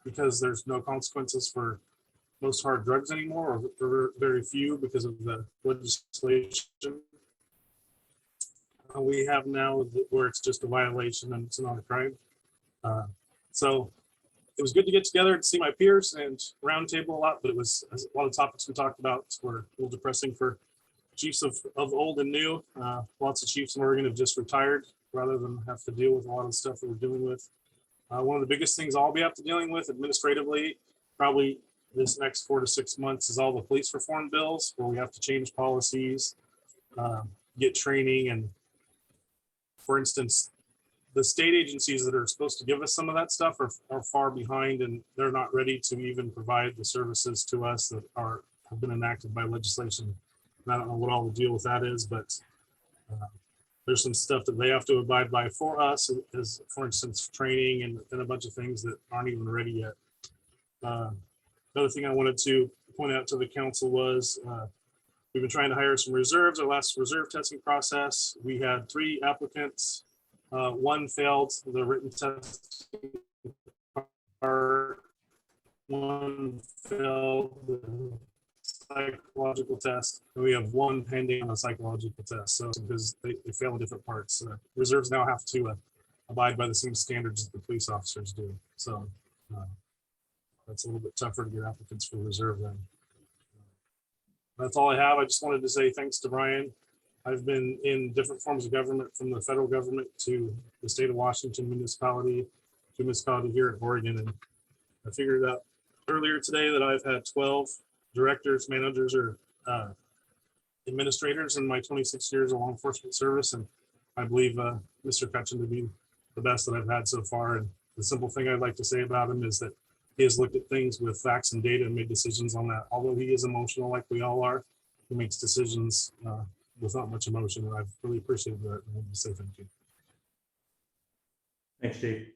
because there's no consequences for most hard drugs anymore, or very few because of the legislation. we have now where it's just a violation and it's not a crime. So it was good to get together and see my peers and roundtable a lot, but it was a lot of topics we talked about were a little depressing for chiefs of old and new. Lots of chiefs in Oregon have just retired rather than have to deal with a lot of stuff that we're dealing with. One of the biggest things I'll be have to dealing with administratively, probably this next 4 to 6 months, is all the police reform bills where we have to change policies, get training. And for instance, the state agencies that are supposed to give us some of that stuff are far behind, and they're not ready to even provide the services to us that have been enacted by legislation. And I don't know what all the deal with that is, but there's some stuff that they have to abide by for us, as for instance, training and a bunch of things that aren't even ready yet. Another thing I wanted to point out to the council was we've been trying to hire some reserves. Our last reserve testing process, we had 3 applicants. One failed the written test part. One failed the psychological test, and we have 1 pending on a psychological test. So because they fail in different parts, reserves now have to abide by the same standards that the police officers do. So that's a little bit tougher to get applicants for reserve then. That's all I have. I just wanted to say thanks to Brian. I've been in different forms of government, from the federal government to the state of Washington municipality to municipality here in Oregon. And I figured out earlier today that I've had 12 directors, managers, or administrators in my 26 years of law enforcement service. And I believe Mr. Cutchin to be the best that I've had so far. And the simple thing I'd like to say about him is that he has looked at things with facts and data and made decisions on that. Although he is emotional like we all are, he makes decisions with not much emotion, and I've really appreciated that. I want to say thank you. Thanks, Chief.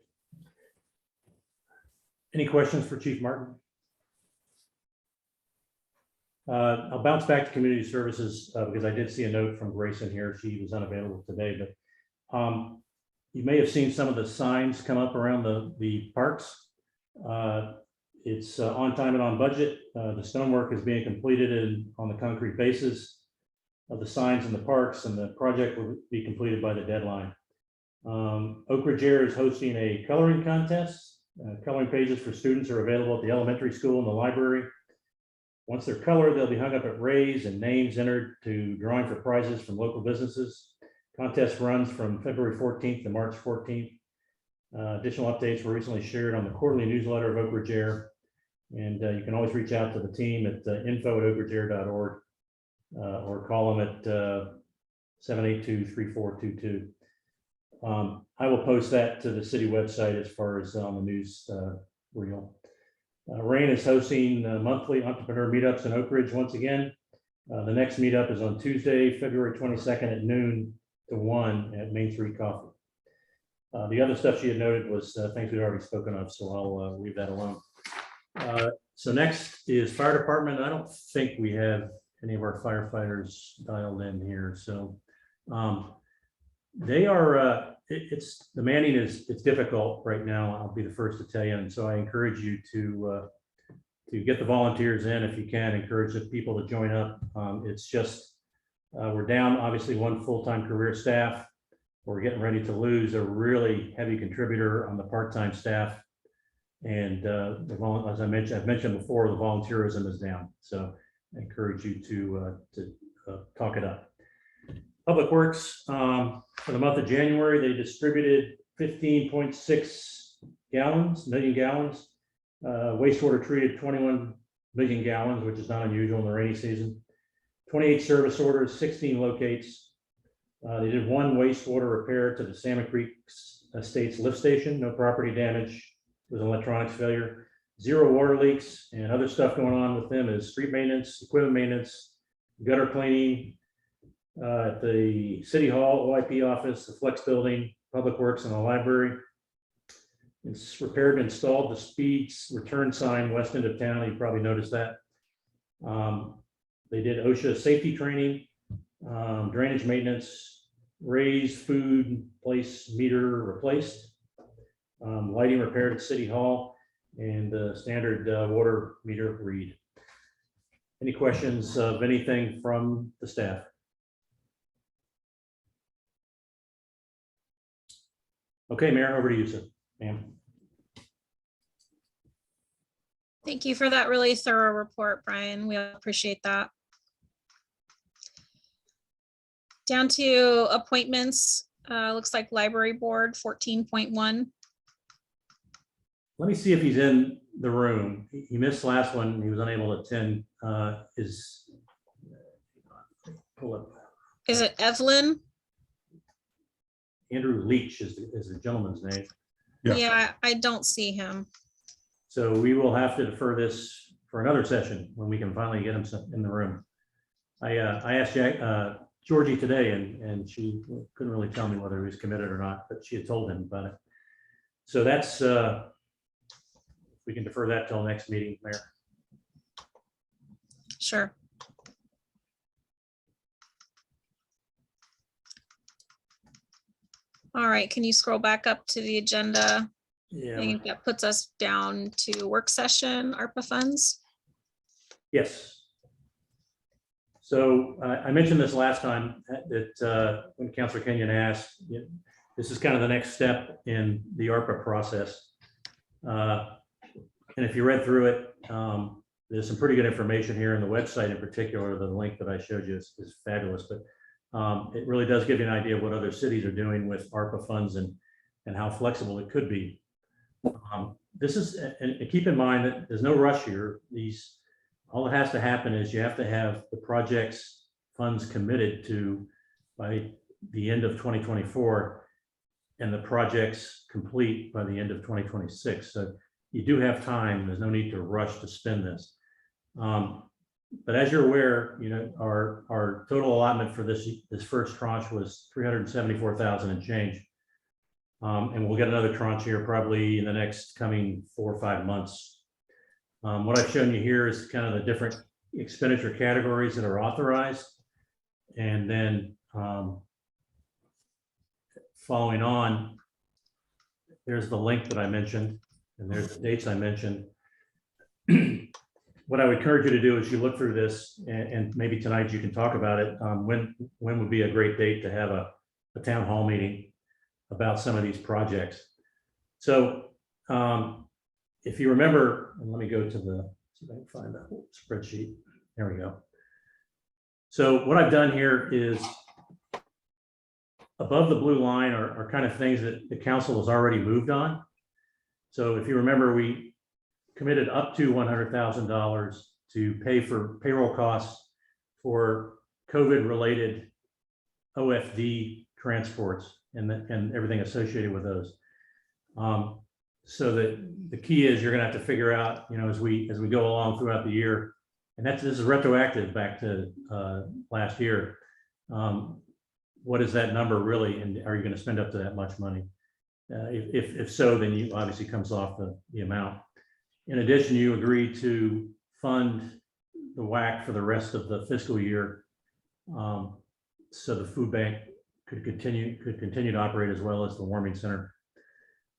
Any questions for Chief Martin? I'll bounce back to community services because I did see a note from Grace in here. She was unavailable today, but you may have seen some of the signs come up around the parks. It's on time and on budget. The stonework is being completed on the concrete bases of the signs in the parks, and the project will be completed by the deadline. Oakridge is hosting a coloring contest. Coloring pages for students are available at the elementary school and the library. Once they're colored, they'll be hung up at rays and names entered to drawing for prizes from local businesses. Contest runs from February 14th to March 14th. Additional updates were recently shared on the quarterly newsletter of Oakridge Air. And you can always reach out to the team at info@oakridgeair.org or call them at 782-3422. I will post that to the city website as far as on the news reel. RAIN is hosting monthly entrepreneur meetups in Oakridge once again. The next meetup is on Tuesday, February 22nd at noon to 1 at Main Street Coffee. The other stuff she had noted was things we'd already spoken of, so I'll leave that alone. So next is fire department. I don't think we have any of our firefighters dialed in here. So they are, it's the manning it's difficult right now. I'll be the first to tell you. And so I encourage you to get the volunteers in if you can, encourage the people to join up. It's just, we're down obviously 1 full-time career staff. We're getting ready to lose a really heavy contributor on the part-time staff. And as I've mentioned before, the volunteerism is down. So I encourage you to talk it up. Public Works, for the month of January, they distributed 15.6 million gallons. Wastewater treated 21 million gallons, which is not unusual in the rainy season. 28 service orders, 16 locates. They did 1 wastewater repair to the Salmon Creek Estates lift station, no property damage. It was an electronics failure. 0 water leaks, and other stuff going on with them is street maintenance, equipment maintenance, gutter cleaning at the City Hall, OIP office, the Flex building, Public Works, and the library. It's repaired and installed the speeds return sign west end of town. You probably noticed that. They did OSHA safety training, drainage maintenance, raised food place meter replaced, lighting repaired at City Hall, and standard water meter read. Any questions of anything from the staff? Okay, Mayor, over to you, sir. Ma'am. Thank you for that really thorough report, Brian. We appreciate that. Down to appointments, looks like library board 14.1. Let me see if he's in the room. He missed last one. He was unable to attend. Pull up. Is it Evelyn? Andrew Leach is the gentleman's name. Yeah. Yeah, I don't see him. So we will have to defer this for another session when we can finally get him in the room. I asked Georgie today and she couldn't really tell me whether he was committed or not, but she had told him about it. So that's, we can defer that till next meeting, Mayor. Sure. All right, can you scroll back up to the agenda? I Yeah. think that puts us down to work session, ARPA funds. Yes. So I mentioned this last time that when Councilor Kenyon asked, this is kind of the next step in the ARPA process. And if you read through it, there's some pretty good information here, and the website in particular, the link that I showed you is fabulous, but it really does give you an idea of what other cities are doing with ARPA funds and how flexible it could be. This is, and keep in mind that there's no rush here. All that has to happen is you have to have the project's funds committed to by the end of 2024 and the project's complete by the end of 2026. So you do have time. There's no need to rush to spend this. But as you're aware, our total allotment for this first tranche was 374,000 and change. And we'll get another tranche here probably in the next coming 4 or 5 months. What I've shown you here is kind of the different expenditure categories that are authorized. And then following on, there's the link that I mentioned, and there's the dates I mentioned. What I would encourage you to do is you look through this, and maybe tonight you can talk about it. When would be a great date to have a town hall meeting about some of these projects? So if you remember, and let me go to see if I can find that spreadsheet. There we go. So what I've done here is above the blue line are kind of things that the council has already moved on. So if you remember, we committed up to $100,000 to pay for payroll costs for COVID-related OFD transports and everything associated with those. So that the key is you're going to have to figure out, as we go along throughout the year, and this is retroactive back to last year. What is that number really, and are you going to spend up to that much money? If so, then you obviously comes off the amount. In addition, you agree to fund the WAC for the rest of the fiscal year, so the food bank could continue to operate as well as the warming center.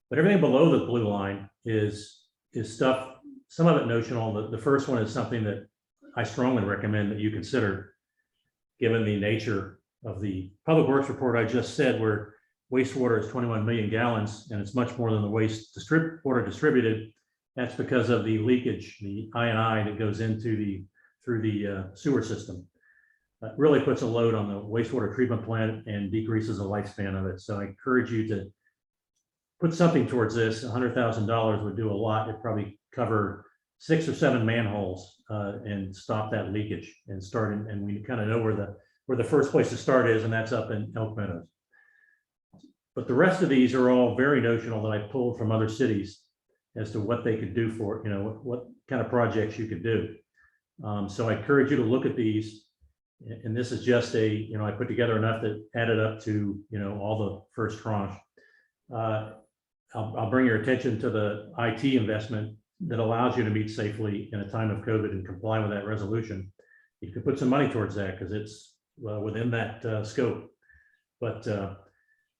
But everything below the blue line is stuff, some of it notional. The first one is something that I strongly recommend that you consider, given the nature of the public works report I just said, where wastewater is 21 million gallons, and it's much more than the water distributed. That's because of the leakage, the I&I that goes into through the sewer system. That really puts a load on the wastewater treatment plant and decreases the lifespan of it. So I encourage you to put something towards this. $100,000 would do a lot. It'd probably cover 6 or 7 manholes and stop that leakage and start. And we kind of know where the first place to start is, and that's up in Elk Meadows. But the rest of these are all very notional that I pulled from other cities as to what they could do for, what kind of projects you could do. So I encourage you to look at these. And this is just I put together enough that added up to, all the first tranche. I'll bring your attention to the IT investment that allows you to meet safely in a time of COVID and comply with that resolution. You could put some money towards that because it's within that scope. But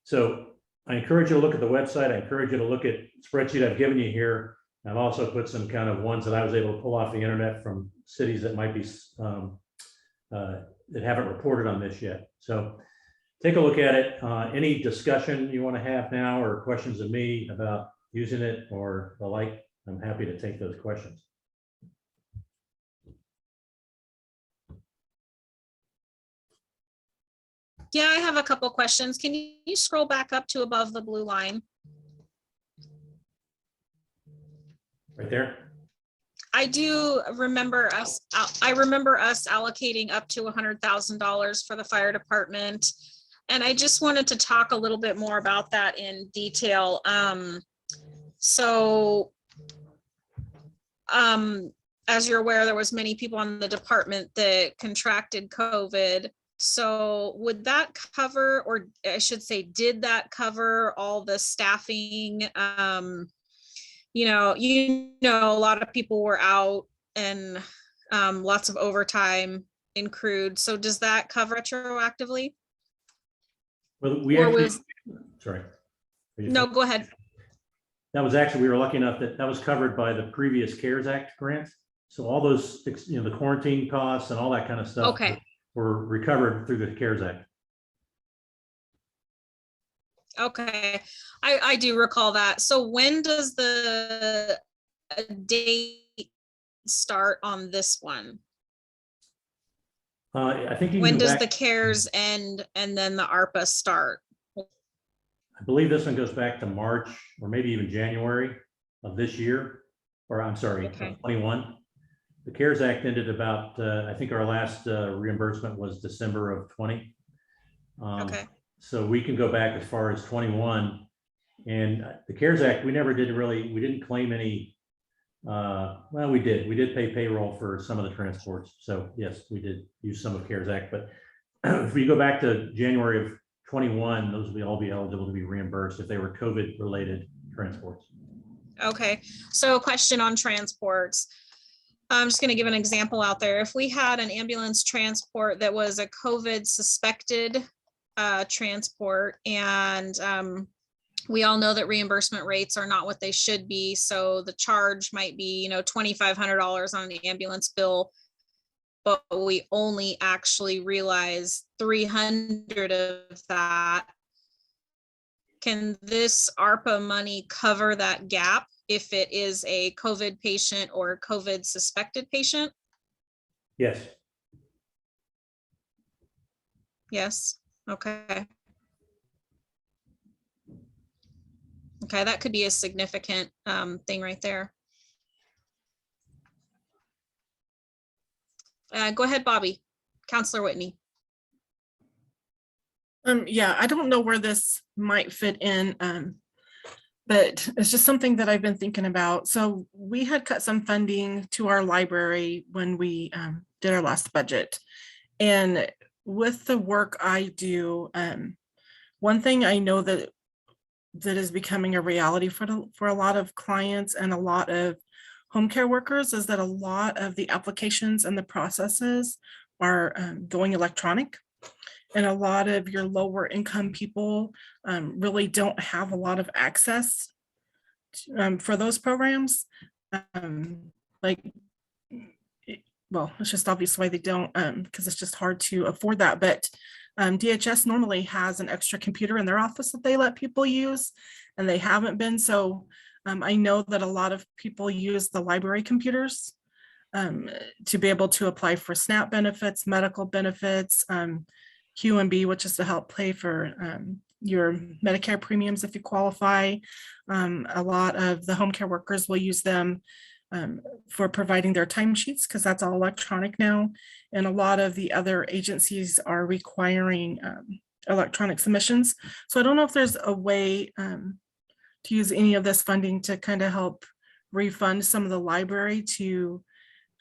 so I encourage you to look at the website. I encourage you to look at the spreadsheet I've given you here. I've also put some kind of ones that I was able to pull off the internet from cities that might be that haven't reported on this yet. So take a look at it. Any discussion you want to have now or questions of me about using it or the like, I'm happy to take those questions. Yeah, I have a couple questions. Can you scroll back up to above the blue line? Right there. I do remember I remember us allocating up to $100,000 for the fire department. And I just wanted to talk a little bit more about that in detail. As you're aware, there was many people in the department that contracted COVID. So would that cover, or I should say, did that cover all the staffing? You know, a lot of people were out and lots of overtime accrued. So does that cover retroactively? Well, we Or actually, was- sorry. No, go ahead. That was actually, we were lucky enough that was covered by the previous CARES Act grants. So all those, the quarantine costs and all that kind of stuff. Okay. Were recovered through the CARES Act. Okay, I do recall that. So when does the date start on this one? I think you can When go does back, the CARES end and then the ARPA start? I believe this one goes back to March or maybe even January of this year, or I'm sorry, Okay. 21. The CARES Act ended about, I think our last reimbursement was December of 20. Okay. So we can go back as far as 21. And the CARES Act, we didn't claim any, well, we did pay payroll for some of the transports. So yes, we did use some of CARES Act, but if we go back to January of 21, those will all be eligible to be reimbursed if they were COVID related transports. Okay, so a question on transports. I'm just going to give an example out there. If we had an ambulance transport that was a COVID suspected transport, and we all know that reimbursement rates are not what they should be. So the charge might be, $2,500 on an ambulance bill, but we only actually realize 300 of that. Can this ARPA money cover that gap if it is a COVID patient or COVID suspected patient? Yes. Yes. Okay. Okay, that could be a significant thing right there. Go ahead, Bobby. Counselor Whitney. Yeah, I don't know where this might fit in, but it's just something that I've been thinking about. So we had cut some funding to our library when we did our last budget. And with the work I do, one thing I know that is becoming a reality for a lot of clients and a lot of home care workers is that a lot of the applications and the processes are going electronic. And a lot of your lower income people really don't have a lot of access for those programs. Well, it's just obvious why they don't, because it's just hard to afford that. But DHS normally has an extra computer in their office that they let people use, and they haven't been. So I know that a lot of people use the library computers to be able to apply for SNAP benefits, medical benefits, QMB, which is to help pay for your Medicare premiums if you qualify. A lot of the home care workers will use them for providing their timesheets because that's all electronic now. And a lot of the other agencies are requiring electronic submissions. So I don't know if there's a way to use any of this funding to kind of help refund some of the library to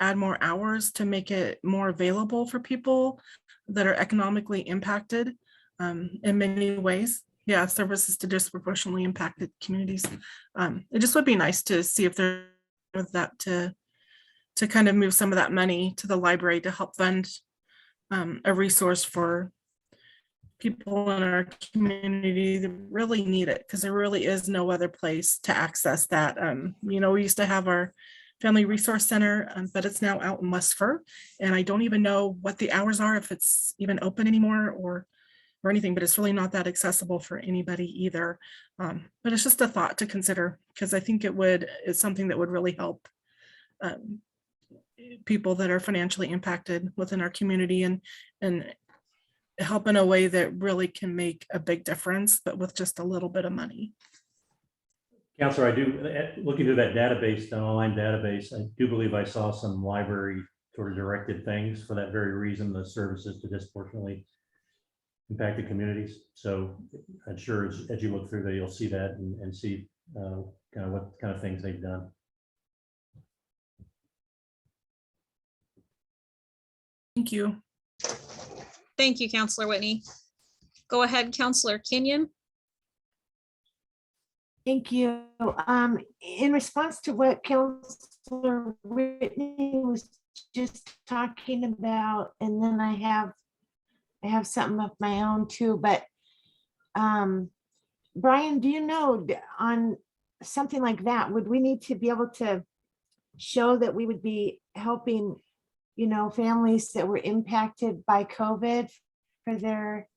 add more hours to make it more available for people that are economically impacted in many ways. Yeah, services to disproportionately impacted communities. It just would be nice to see if there's that to kind of move some of that money to the library to help fund a resource for people in our community that really need it, because there really is no other place to access that. We used to have our Family Resource Center, but it's now out in West Fur, and I don't even know what the hours are, if it's even open anymore, or or anything, but it's really not that accessible for anybody either. But it's just a thought to consider, because I think it's something that would really help people that are financially impacted within our community, and help in a way that really can make a big difference, but with just a little bit of money. Counselor, I do, looking through that database, the online database, I do believe I saw some library sort of directed things for that very reason, the services to disproportionately impacted communities. So I'm sure as you look through there, you'll see that and see kind of what kind of things they've done. Thank you. Thank you, Counselor Whitney. Go ahead, Counselor Kenyon. Thank you. In response to what Councilor Whitney was just talking about, and then I have something of my own too, but Brian, do you know, on something like that, would we need to be able to show that we would be helping, you know, families that were impacted by COVID for their,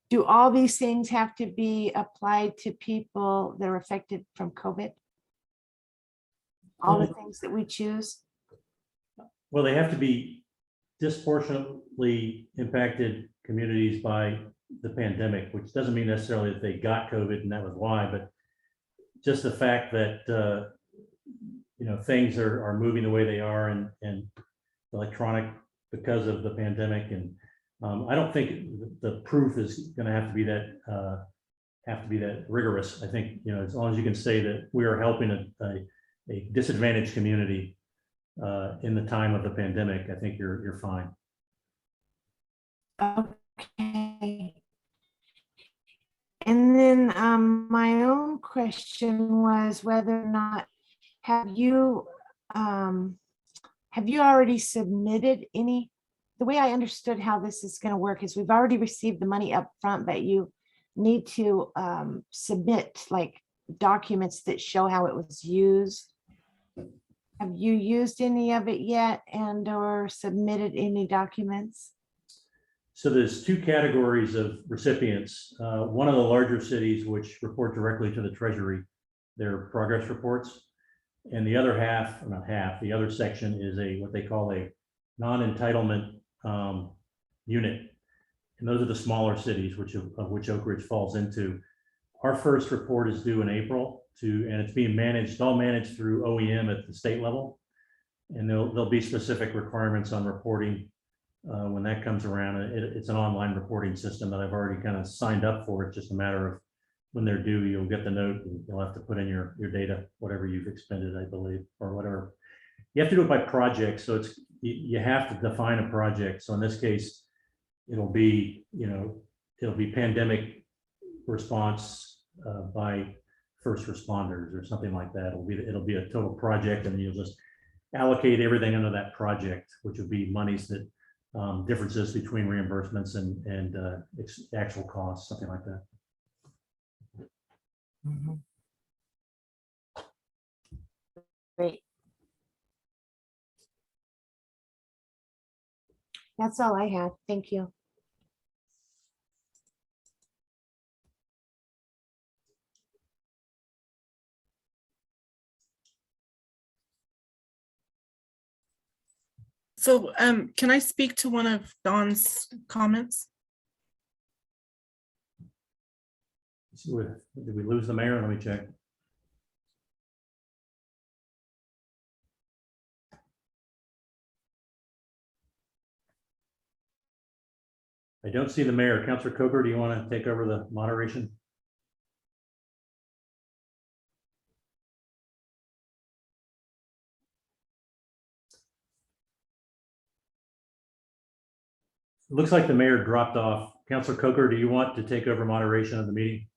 do all these things have to be applied to people that are affected from COVID? All the things that we choose? Well, they have to be disproportionately impacted communities by the pandemic, which doesn't mean necessarily that they got COVID and that was why, but just the fact that you know, things are moving the way they are and electronic because of the pandemic. And I don't think the proof is going to have to be that rigorous. I think, you know, as long as you can say that we are helping a disadvantaged community in the time of the pandemic, I think you're fine. Okay. And then my own question was whether or not have you already submitted any? The way I understood how this is going to work is we've already received the money up front, but you need to submit like documents that show how it was used. Have you used any of it yet and or submitted any documents? So there's two categories of recipients. One of the larger cities, which report directly to the Treasury, their progress reports. And the other half, or not half, the other section is what they call a non-entitlement unit. And those are the smaller cities, of which Oakridge falls into. Our first report is due in April and it's being managed, all managed through OEM at the state level. And there'll be specific requirements on reporting when that comes around. It's an online reporting system that I've already kind of signed up for. It's just a matter of when they're due, you'll get the note and you'll have to put in your data, whatever you've expended, I believe, or whatever. You have to do it by project. So you have to define a project. So in this case, it'll be pandemic response by first responders or something like that. It'll be a total project, and you'll just allocate everything under that project, which would be monies that differences between reimbursements and actual costs, something like that. Mm-hmm. Great. That's all I have. Thank you. So can I speak to one of Dawn's comments? Did we lose the mayor? Let me check. I don't see the mayor. Councilor Coker, do you want to take over the moderation? It looks like the mayor dropped off. Councilor Coker, do you want to take over moderation of the meeting?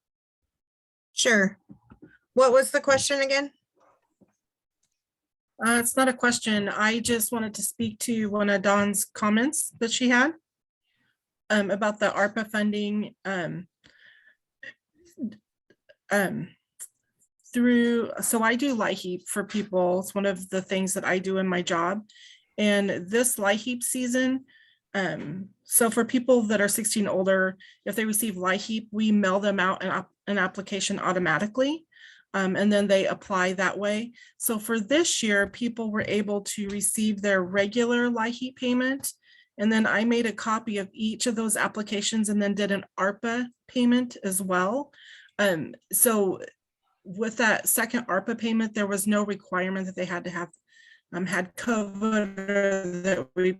Sure. What was the question again? It's not a question. I just wanted to speak to one of Dawn's comments that she had about the ARPA funding so I do LIHEAP for people. It's one of the things that I do in my job. And this LIHEAP season, So for people that are 16 older, if they receive LIHEAP, we mail them out an application automatically. And then they apply that way. So for this year, people were able to receive their regular LIHEAP payment. And then I made a copy of each of those applications and then did an ARPA payment as well. So with that second ARPA payment, there was no requirement that they had to have had COVID or that we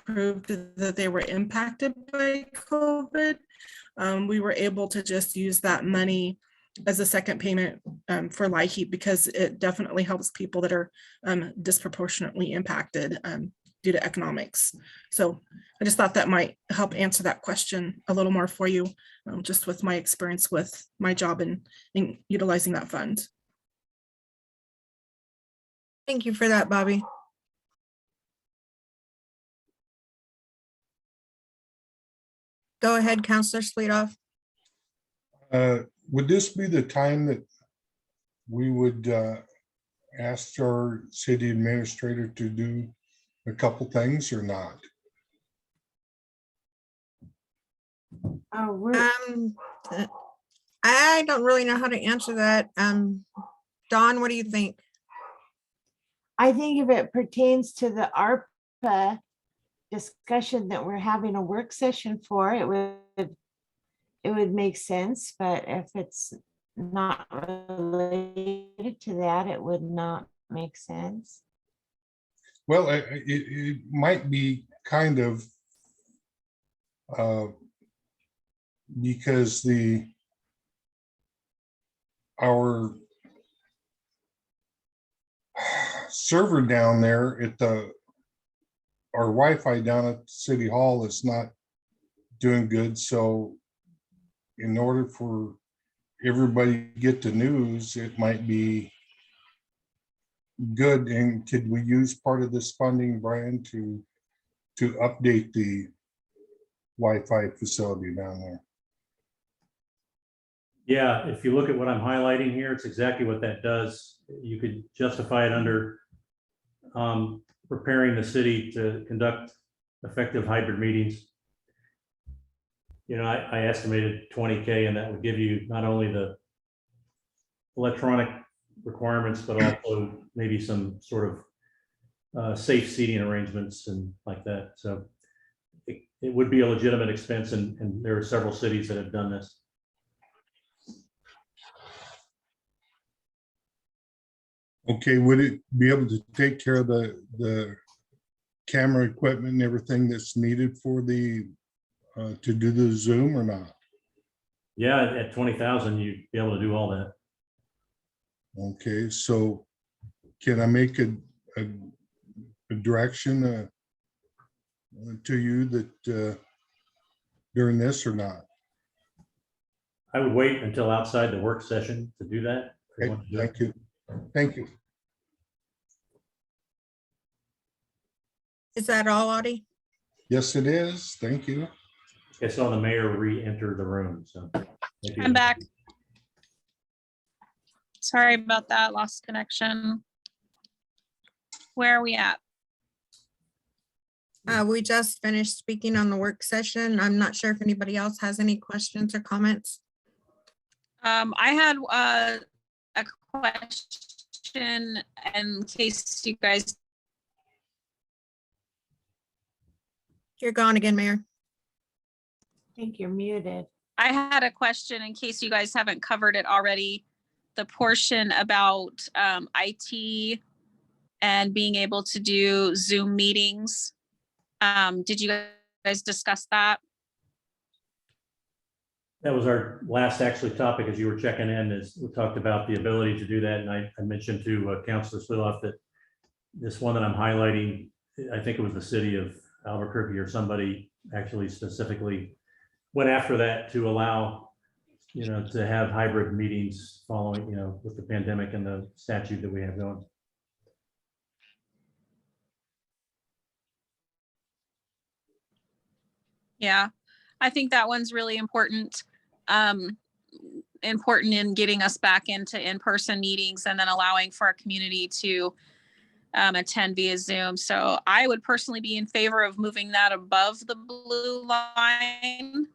proved that they were impacted by COVID. We were able to just use that money as a second payment for LIHEAP because it definitely helps people that are disproportionately impacted due to economics. So I just thought that might help answer that question a little more for you, just with my experience with my job in utilizing that fund. Thank you for that, Bobby. Go ahead, Counselor Sweetoff. Would this be the time that we would ask our city administrator to do a couple things or not? I don't really know how to answer that. Dawn, what do you think? I think if it pertains to the ARPA discussion that we're having a work session for, it would make sense, but if it's not related to that, it would not make sense. Well, it might be kind of because our server down there at our Wi-Fi down at City Hall is not doing good. So in order for everybody to get the news, it might be good. And could we use part of this funding, Brian, to update the Wi-Fi facility down there? Yeah, if you look at what I'm highlighting here, it's exactly what that does. You could justify it under preparing the city to conduct effective hybrid meetings. You know, I estimated 20K, and that would give you not only the electronic requirements, but also maybe some sort of safe seating arrangements and like that. So it would be a legitimate expense, and there are several cities that have done this. Okay, would it be able to take care of the camera equipment and everything that's needed for the to do the Zoom or not? Yeah, at 20,000, you'd be able to do all that. Okay, so can I make a direction to you that during this or not? I would wait until outside the work session to do that. Okay, thank you. Thank you. Is that all, Audie? Yes, it is. Thank you. I saw the mayor re-enter the room, so. I'm back. Sorry about that, lost connection. Where are we at? We just finished speaking on the work session. I'm not sure if anybody else has any questions or comments. I had a question in case you guys. You're gone again, Mayor. I think you're muted. I had a question in case you guys haven't covered it already. The portion about IT and being able to do Zoom meetings. Did you guys discuss that? That was our last actually topic as you were checking in, is we talked about the ability to do that. And I mentioned to Councilor Sliloff that this one that I'm highlighting, I think it was the city of Albuquerque or somebody actually specifically went after that to allow, you know, to have hybrid meetings following, you know, with the pandemic and the statute that we have going. Yeah, I think that one's really important. Important in getting us back into in-person meetings and then allowing for our community to attend via Zoom. So I would personally be in favor of moving that above the blue line.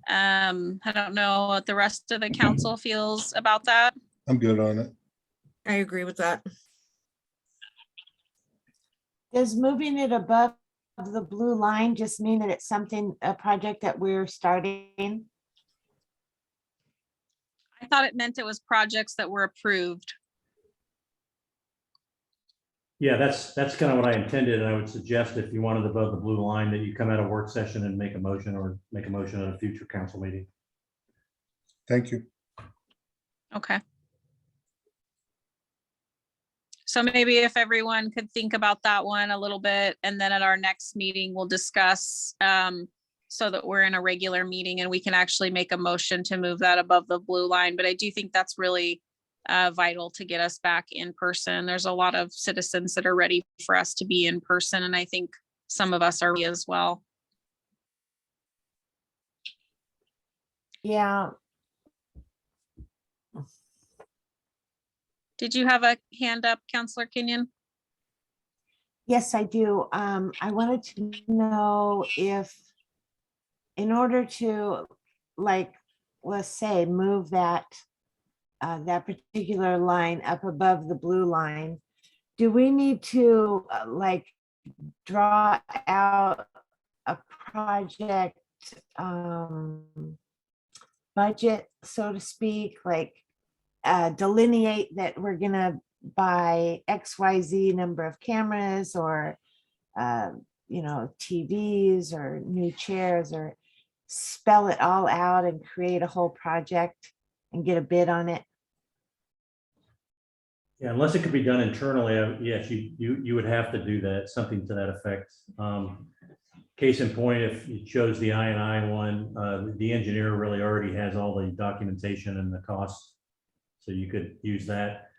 I don't know what the rest of the council feels about that. I'm good on it. I agree with that. Does moving it above the blue line just mean that it's something, a project that we're starting? I thought it meant it was projects that were approved. Yeah, that's kind of what I intended. And I would suggest if you wanted above the blue line that you come out of work session and make a motion or make a motion at a future council meeting. Thank you. Okay. So maybe if everyone could think about that one a little bit, and then at our next meeting, we'll discuss so that we're in a regular meeting and we can actually make a motion to move that above the blue line. But I do think that's really vital to get us back in person. There's a lot of citizens that are ready for us to be in person, and I think some of us are as well. Yeah, Did you have a hand up, Councillor Kenyon? yes, I do. I wanted to know if, in order to, like, let's say, move that that particular line up above the blue line, do we need to like draw out a project budget, so to speak, like delineate that we're gonna buy XYZ number of cameras or you know, TVs or new chairs, or spell it all out and create a whole project and get a bid on it? Yeah, unless it could be done internally, yes, you would have to do that, something to that effect. Case in point, if you chose the I&I one, the engineer really already has all the documentation and the costs. So you could use that.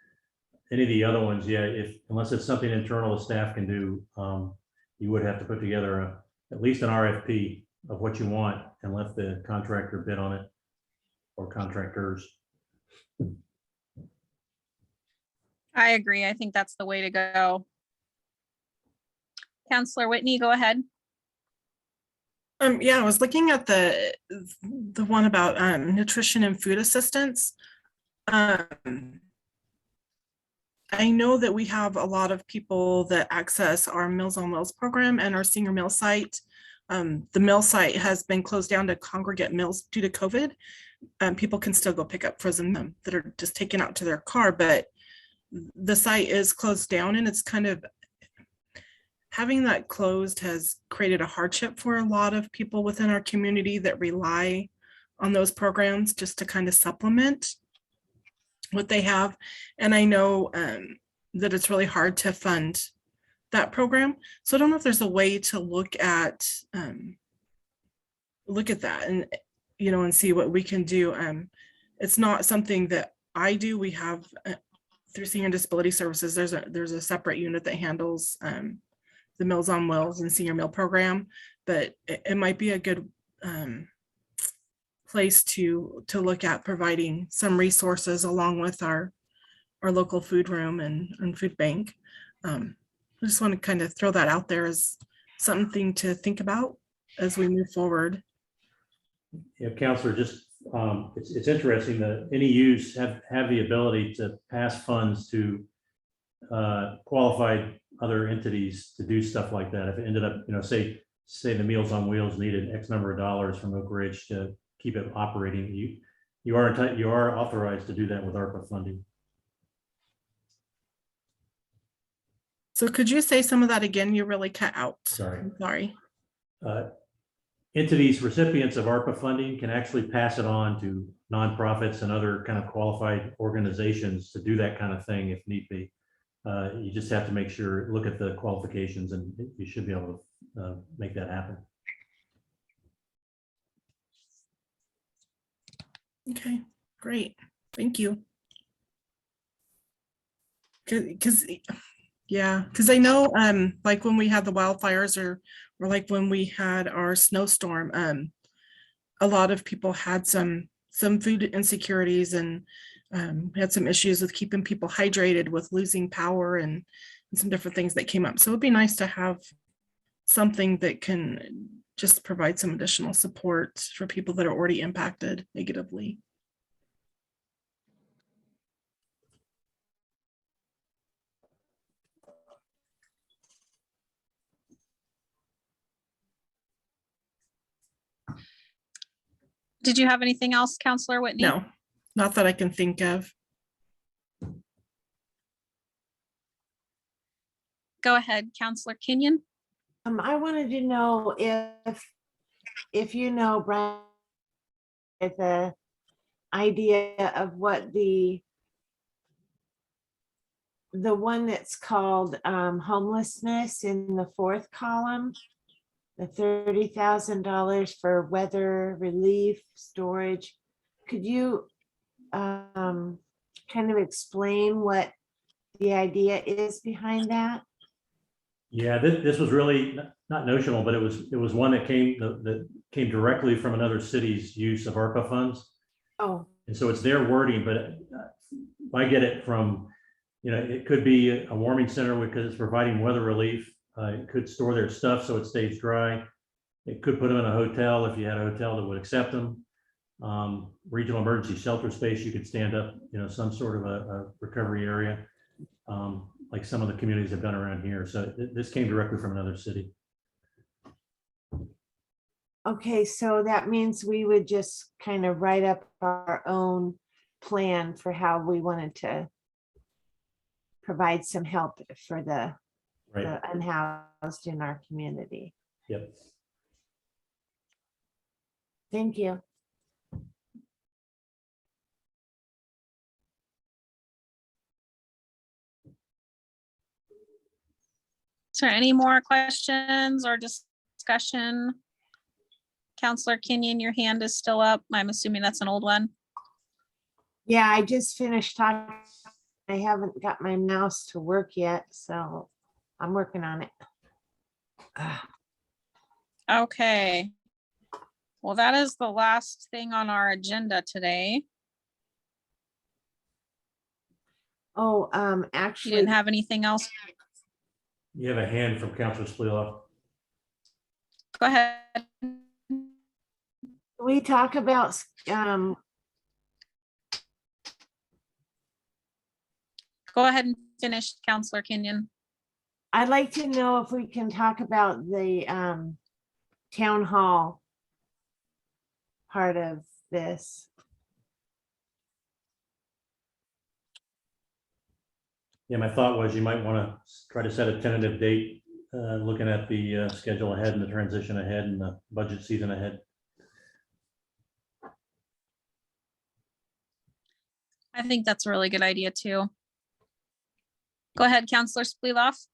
Any of the other ones, yeah, unless it's something internal the staff can do, you would have to put together at least an RFP of what you want and let the contractor bid on it, or contractors. I agree. I think that's the way to go. Councillor Whitney, go ahead. Yeah, I was looking at the one about nutrition and food assistance. I know that we have a lot of people that access our Meals on Wheels program and our senior meal site. The meal site has been closed down to congregate meals due to COVID. People can still go pick up frozen that are just taken out to their car, but the site is closed down, and it's kind of having that closed has created a hardship for a lot of people within our community that rely on those programs just to kind of supplement what they have. And I know that it's really hard to fund that program. So I don't know if there's a way to look at that and, you know, and see what we can do. It's not something that I do. We have through Senior Disability Services, there's a separate unit that handles the Meals on Wheels and senior meal program, but it might be a good place to look at providing some resources along with our local food room and food bank. I just want to kind of throw that out there as something to think about as we move forward. Yeah, Counselor, just it's interesting that NEUs have the ability to pass funds to qualified other entities to do stuff like that. If it ended up, you know, say the Meals on Wheels needed X number of dollars from Oakridge to keep it operating, you are authorized to do that with ARPA funding. So could you say some of that again? You really cut out. Sorry. I'm sorry. Entities, recipients of ARPA funding can actually pass it on to nonprofits and other kind of qualified organizations to do that kind of thing if need be. You just have to make sure, look at the qualifications, and you should be able to make that happen. Okay, great. Thank you. Because I know like when we had the wildfires or like when we had our snowstorm, a lot of people had some food insecurities and had some issues with keeping people hydrated with losing power and and some different things that came up. So it'd be nice to have something that can just provide some additional support for people that are already impacted negatively. Did you have anything else, Counselor Whitney? No, not that I can think of. Go ahead, Counselor Kenyon. I wanted to know if you know, Brian, the idea of what the one that's called homelessness in the fourth column, the $30,000 for weather relief storage. Could you kind of explain what the idea is behind that? Yeah, this was really not notional, but it was one that came directly from another city's use of ARPA funds. Oh, And so it's their wording, but I get it from, it could be a warming center because it's providing weather relief. It could store their stuff so it stays dry. It could put them in a hotel if you had a hotel that would accept them. Regional emergency shelter space, you could stand up, some sort of a recovery area, like some of the communities have done around here. So this came directly from another city. okay, so that means we would just kind of write up our own plan for how we wanted to provide some help for the Right. unhoused in our community. Yep. Thank you. Is there any more questions or discussion? Counselor Kenyon, your hand is still up. I'm assuming that's an old one. Yeah, I just finished talking. I haven't got my mouse to work yet, so I'm working on it. Okay. Well, that is the last thing on our agenda today. Oh, You actually, didn't have anything else? You have a hand from Councilor Spleeloff. Go ahead. we talk about Go ahead and finish, Counselor Kenyon. I'd like to know if we can talk about the town hall part of this. Yeah, my thought was you might want to try to set a tentative date, looking at the schedule ahead and the transition ahead and the budget season ahead. I think that's a really good idea too. Go ahead, Counselor Spleeloff.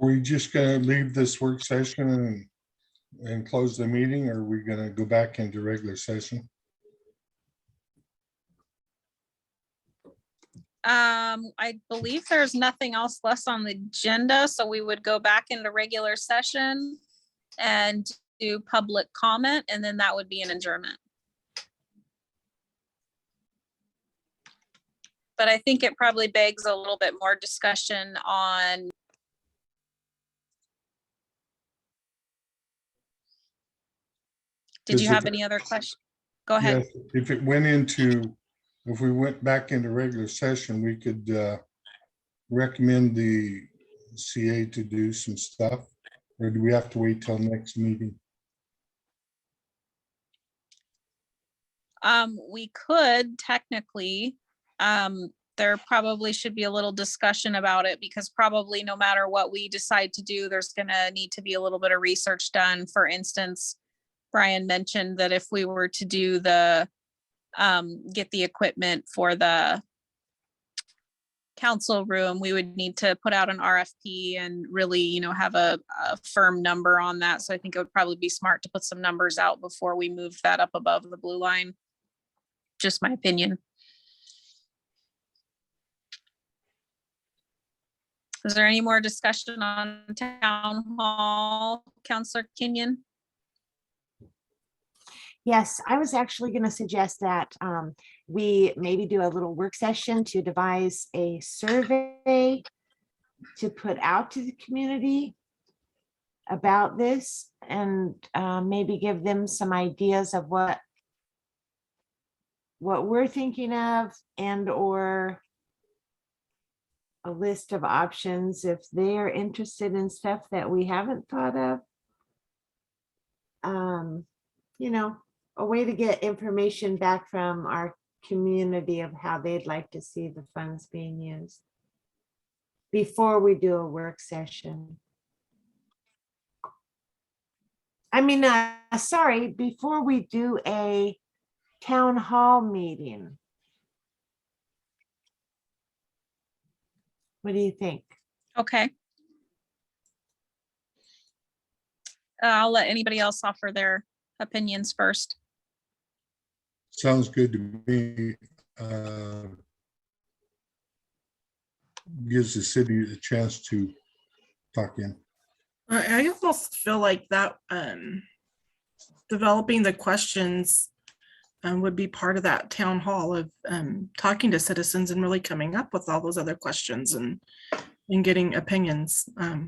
Are we just gonna leave this work session and close the meeting, or are we gonna go back into regular session? I believe there's nothing else less on the agenda, so we would go back into regular session and do public comment, and then that would be an adjournment. But I think it probably begs a little bit more discussion on Did you have any other questions? Go ahead. Yes, if we went back into regular session, we could recommend the CA to do some stuff, or do we have to wait till next meeting? We could technically, there probably should be a little discussion about it, because probably no matter what we decide to do, there's gonna need to be a little bit of research done. For instance, Brian mentioned that if we were to do the, get the equipment for the council room, we would need to put out an RFP and really, have a firm number on that. So I think it would probably be smart to put some numbers out before we move that up above the blue line. Just my opinion. Is there any more discussion on town hall, Counselor Kenyon? Yes, I was actually going to suggest that we maybe do a little work session to devise a survey to put out to the community about this, and maybe give them some ideas of what we're thinking of, and or a list of options if they are interested in stuff that we haven't thought of. You know, a way to get information back from our community of how they'd like to see the funds being used before we do a work session. I mean, sorry, before we do a town hall meeting. What do you think? Okay. I'll let anybody else offer their opinions first. Sounds good to me. Gives the city a chance to talk in. I almost feel like that developing the questions would be part of that town hall of talking to citizens and really coming up with all those other questions and getting opinions. I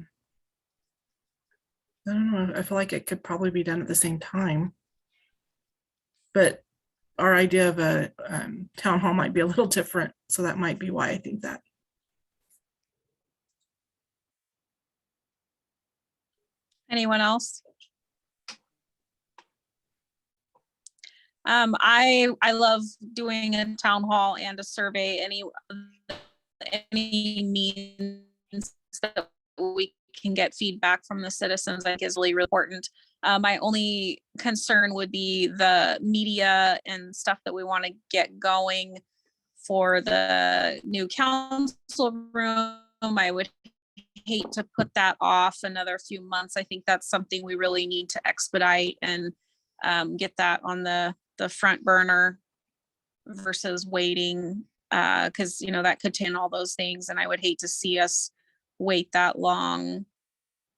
don't know. I feel like it could probably be done at the same time. But our idea of a town hall might be a little different. So that might be why I think that. Anyone else? I love doing a town hall and a survey, any means that we can get feedback from the citizens, I think is really, really important. My only concern would be the media and stuff that we want to get going for the new council room. I would hate to put that off another few months. I think that's something we really need to expedite and get that on the front burner versus waiting, because you know that could tin all those things, and I would hate to see us wait that long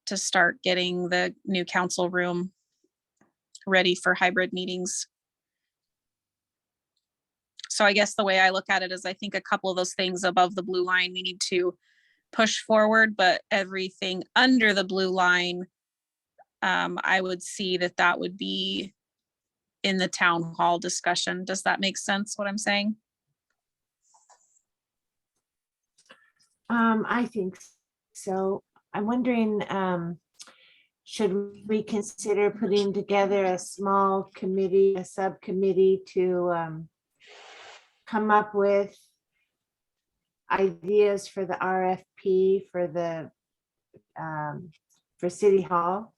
to start getting the new council room ready for hybrid meetings. So I guess the way I look at it is I think a couple of those things above the blue line we need to push forward, but everything under the blue line, I would see that would be in the town hall discussion. Does that make sense what I'm saying? I think so. I'm wondering, should we consider putting together a small committee, a subcommittee to come up with ideas for the RFP for the for City Hall,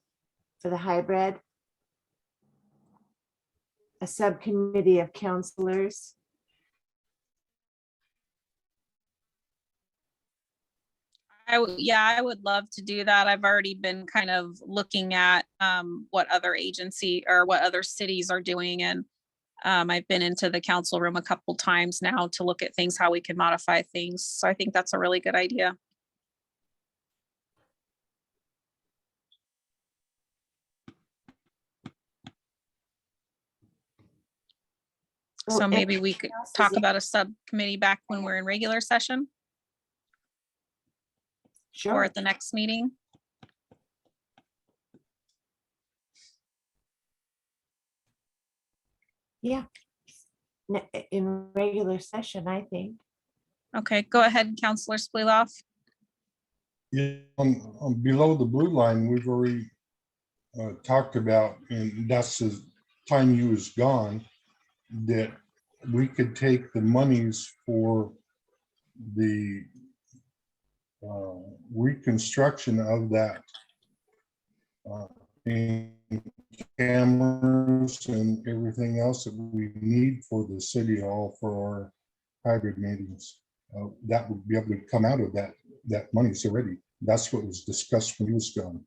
for the hybrid? A subcommittee of counselors. I would love to do that. I've already been kind of looking at what other agency or what other cities are doing, and I've been into the council room a couple times now to look at things, how we can modify things. So I think that's a really good idea. So maybe we could talk about a subcommittee back when we're in regular session. Sure. Or at the next meeting. Yeah. In regular session, I think. Okay, go ahead, Councilor Spleeloff. Yeah, on below the blue line, we've already talked about, and that's the time you was gone, that we could take the monies for the reconstruction of that and cameras and everything else that we need for the city hall for our hybrid meetings. That would be able to come out of that money's already. That's what was discussed when he was gone.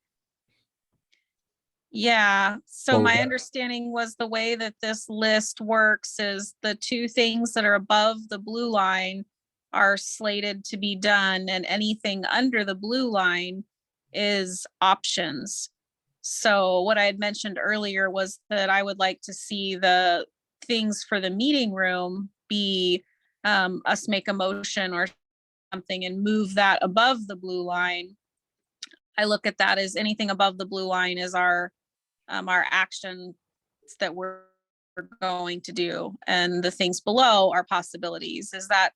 Yeah, so So my that- understanding was the way that this list works is the two things that are above the blue line are slated to be done, and anything under the blue line is options. So what I had mentioned earlier was that I would like to see the things for the meeting room be us make a motion or something and move that above the blue line, I look at that as anything above the blue line is our actions that we're going to do, and the things below are possibilities. Is that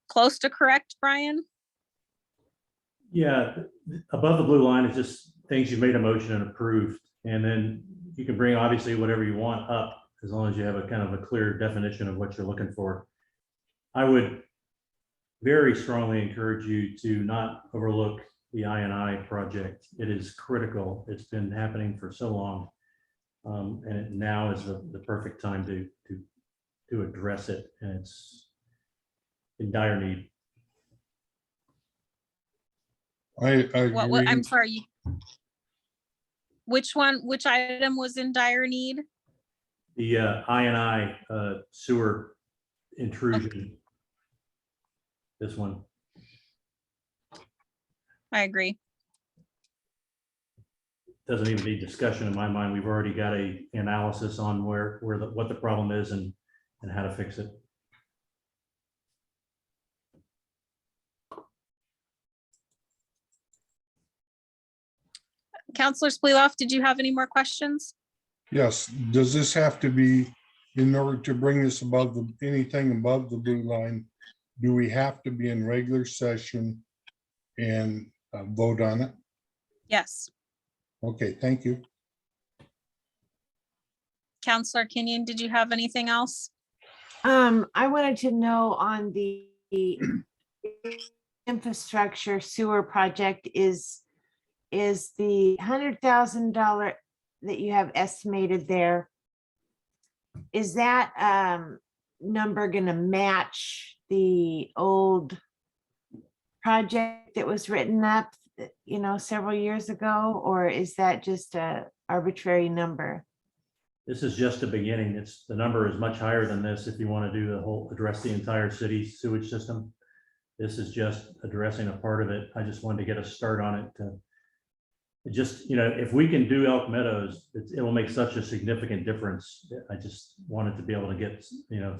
close to correct, Brian? Yeah, above the blue line is just things you made a motion and approved, and then you can bring obviously whatever you want up, as long as you have a kind of a clear definition of what you're looking for. I would very strongly encourage you to not overlook the I&I project. It is critical. It's been happening for so long. And now is the perfect time to address it, and it's in dire need. I What, I'm agree. sorry. Which item was in dire need? The I&I sewer intrusion. This one. I agree. Doesn't even need discussion in my mind. We've already got a analysis on what the problem is and how to fix it. Counselor Spleeloff, did you have any more questions? Yes, does this have to be, in order to bring this above anything above the blue line, do we have to be in regular session and vote on it? Yes. Okay, thank you. Counselor Kenyon, did you have anything else? I wanted to know on the infrastructure sewer project is the $100,000 that you have estimated there, is that number gonna match the old project that was written up, several years ago, or is that just a arbitrary number? This is just the beginning. The number is much higher than this if you want to do address the entire city sewage system. This is just addressing a part of it. I just wanted to get a start on it. If we can do Elk Meadows, it will make such a significant difference. I just wanted to be able to get,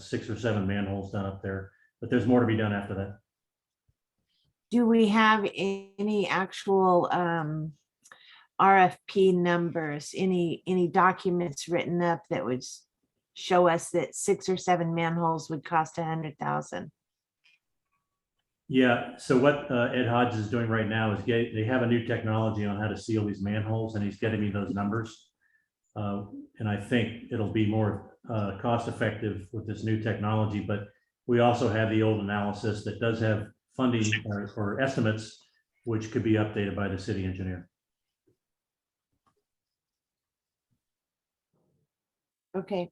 6 or 7 manholes done up there, but there's more to be done after that. Do we have any actual RFP numbers, any documents written up that would show us that 6 or 7 manholes would cost 100,000? Yeah, so what Ed Hodge is doing right now is they have a new technology on how to seal these manholes, and he's getting me those numbers. And I think it'll be more cost effective with this new technology, but we also have the old analysis that does have funding or estimates, which could be updated by the city engineer. Okay.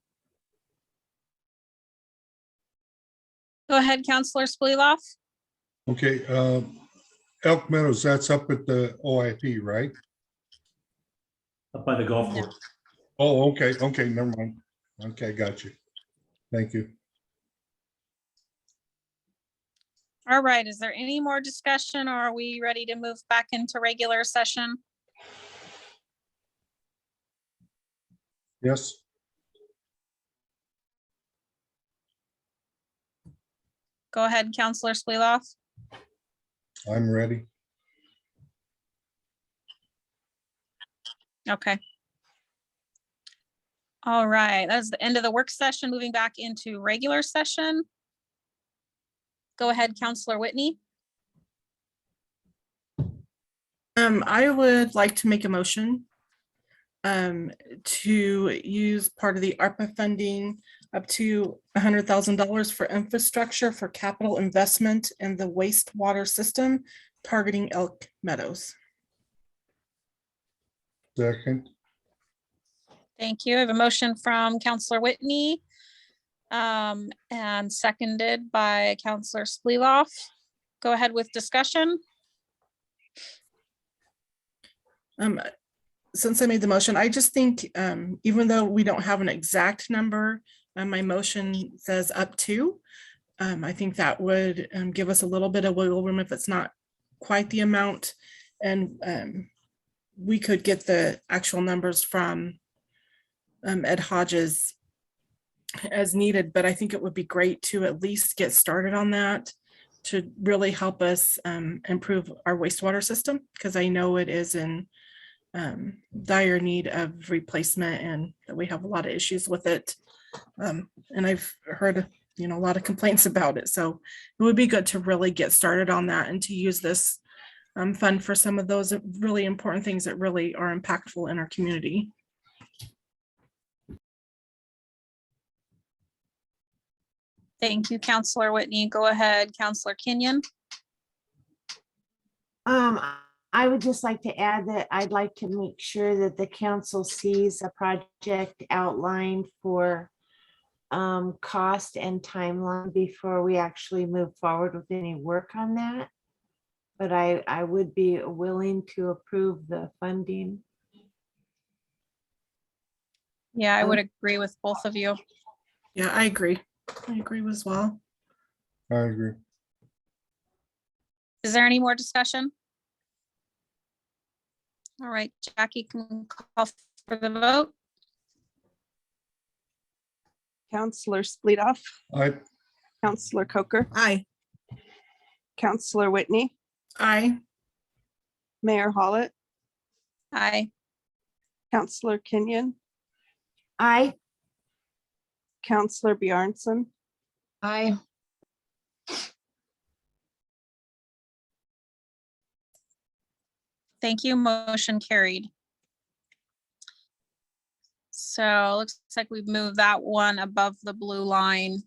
Go ahead, Counselor Spleeloff. Okay, Elk Meadows, that's up at the OIP, right? Up by the golf No. course. Oh, okay, never mind. Okay, got you. Thank you. All right, is there any more discussion, or are we ready to move back into regular session? Yes, Go ahead, Counselor Spleeloff. I'm ready. Okay. All right, that's the end of the work session, moving back into regular session. Go ahead, Counselor Whitney. I would like to make a motion to use part of the ARPA funding up to $100,000 for infrastructure for capital investment in the wastewater system targeting Elk Meadows. Second, Thank you. I have a motion from Counselor Whitney and seconded by Counselor Spleeloff. Go ahead with discussion. Since I made the motion, I just think even though we don't have an exact number, my motion says up to. I think that would give us a little bit of wiggle room if it's not quite the amount. And we could get the actual numbers from Ed Hodge's as needed, but I think it would be great to at least get started on that to really help us improve our wastewater system, because I know it is in dire need of replacement and that we have a lot of issues with it. And I've heard, a lot of complaints about it. So it would be good to really get started on that and to use this fund for some of those really important things that really are impactful in our community. Thank you, Counselor Whitney. Go ahead, Counselor Kenyon. I would just like to add that I'd like to make sure that the council sees a project outlined for cost and timeline before we actually move forward with any work on that. But I would be willing to approve the funding. Yeah, I would agree with both of you. Yeah, I agree. I agree as well. I agree. Is there any more discussion? All right, Jackie can call for the vote. Counselor Splitoff, I, Counselor Coker, Aye. Counselor Whitney, Aye. Mayor Hollett, Aye. Counselor Kenyon, Aye. Counselor Bjornson, Aye. Thank you. Motion carried. So looks like we've moved that one above the blue line.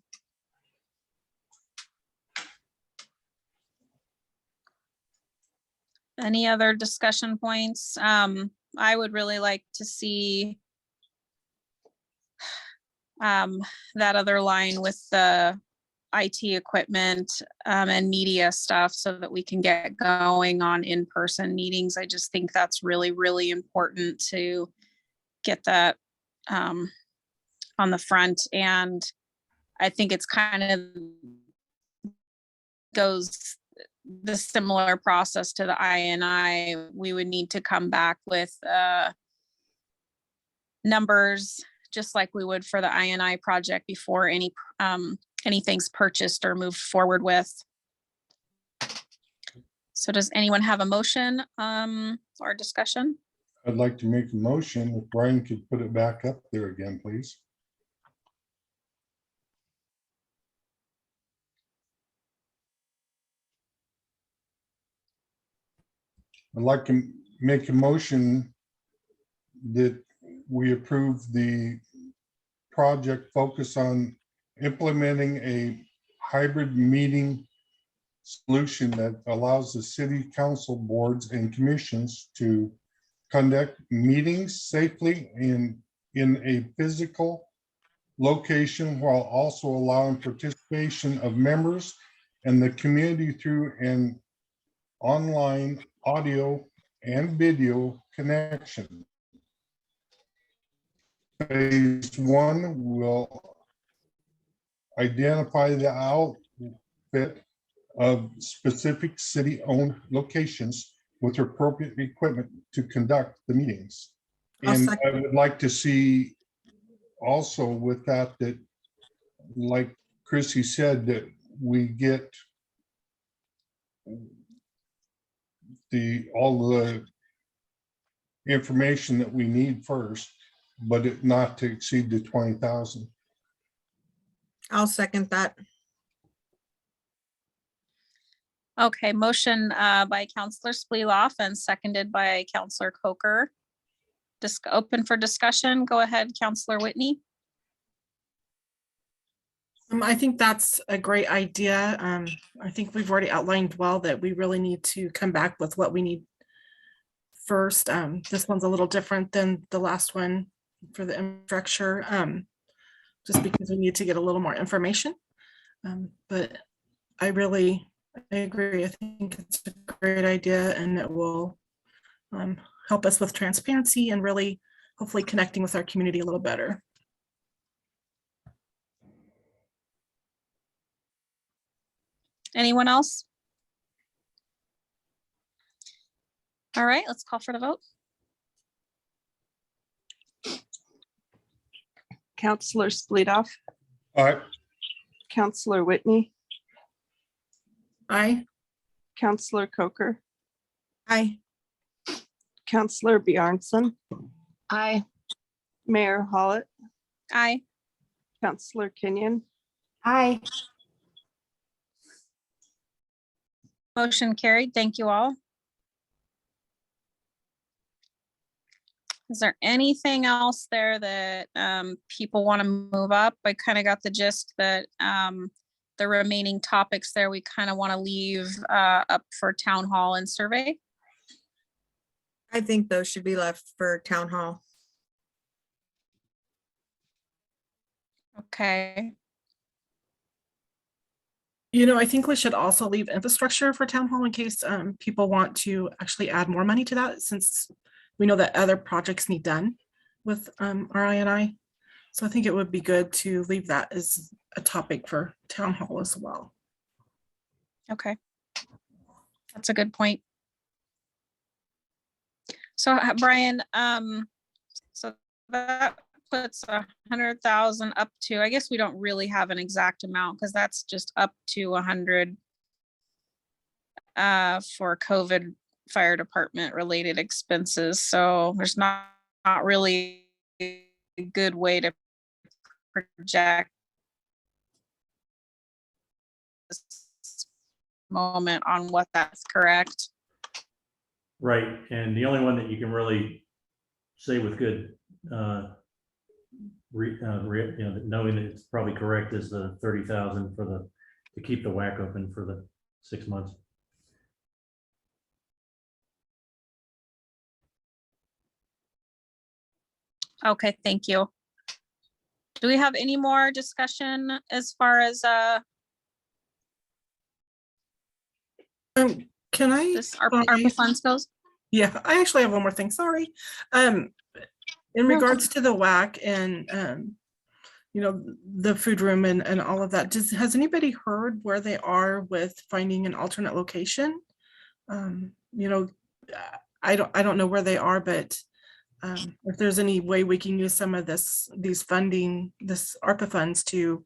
Any other discussion points? I would really like to see that other line with the IT equipment and media stuff so that we can get going on in-person meetings. I just think that's really, really important to get that on the front. And I think it's kind of goes the similar process to the INI. We would need to come back with numbers, just like we would for the INI project before anything's purchased or moved forward with. So does anyone have a motion or discussion? I'd like to make a motion. If Brian could put it back up there again, please. I'd like to make a motion that we approve the project focus on implementing a hybrid meeting solution that allows the city council boards and commissions to conduct meetings safely in a physical location while also allowing participation of members and the community through an online audio and video connection. Phase one will identify the outfit of specific city-owned locations with appropriate equipment to conduct the meetings. I'll And second. I would like to see also with that, like Chrissy said, that we get all the information that we need first, but it not to exceed the 20,000. I'll second that. Okay, motion by Counselor Spleeloff and seconded by Counselor Coker. Open for discussion. Go ahead, Counselor Whitney. I think that's a great idea. I think we've already outlined well that we really need to come back with what we need first. This one's a little different than the last one for the infrastructure, just because we need to get a little more information. But I agree. I think it's a great idea and it will help us with transparency and really hopefully connecting with our community a little better. Anyone else? All right, let's call for the vote. Counselor Splitoff, Aye. Counselor Whitney, Aye. Counselor Coker, Aye. Counselor Bjornson, Aye. Mayor Hollet, Aye. Counselor Kenyon, Aye. Motion carried. Thank you all. Is there anything else there that people want to move up? I kind of got the gist that the remaining topics there, we kind of want to leave up for town hall and survey. I think those should be left for town hall. Okay. You know, I think we should also leave infrastructure for town hall in case people want to actually add more money to that, since we know that other projects need done with RI&I. So I think it would be good to leave that as a topic for town hall as well. Okay. That's a good point. So Brian, so that puts 100,000 up to, I guess we don't really have an exact amount because that's just up to 100 for COVID fire department related expenses. So there's not really a good way to project this moment on what that's correct. Right, and the only one that you can really say with good, knowing that it's probably correct is the 30,000 for to keep the WAC open for the 6 months. Okay, thank you. Do we have any more discussion as far as Can I? this ARPA funds goes? Yeah, I actually have one more thing, sorry. In regards to the WAC and, you know, the food room and all of that, has anybody heard where they are with finding an alternate location? You know, I don't know where they are, but if there's any way we can use some of these funding, this ARPA funds to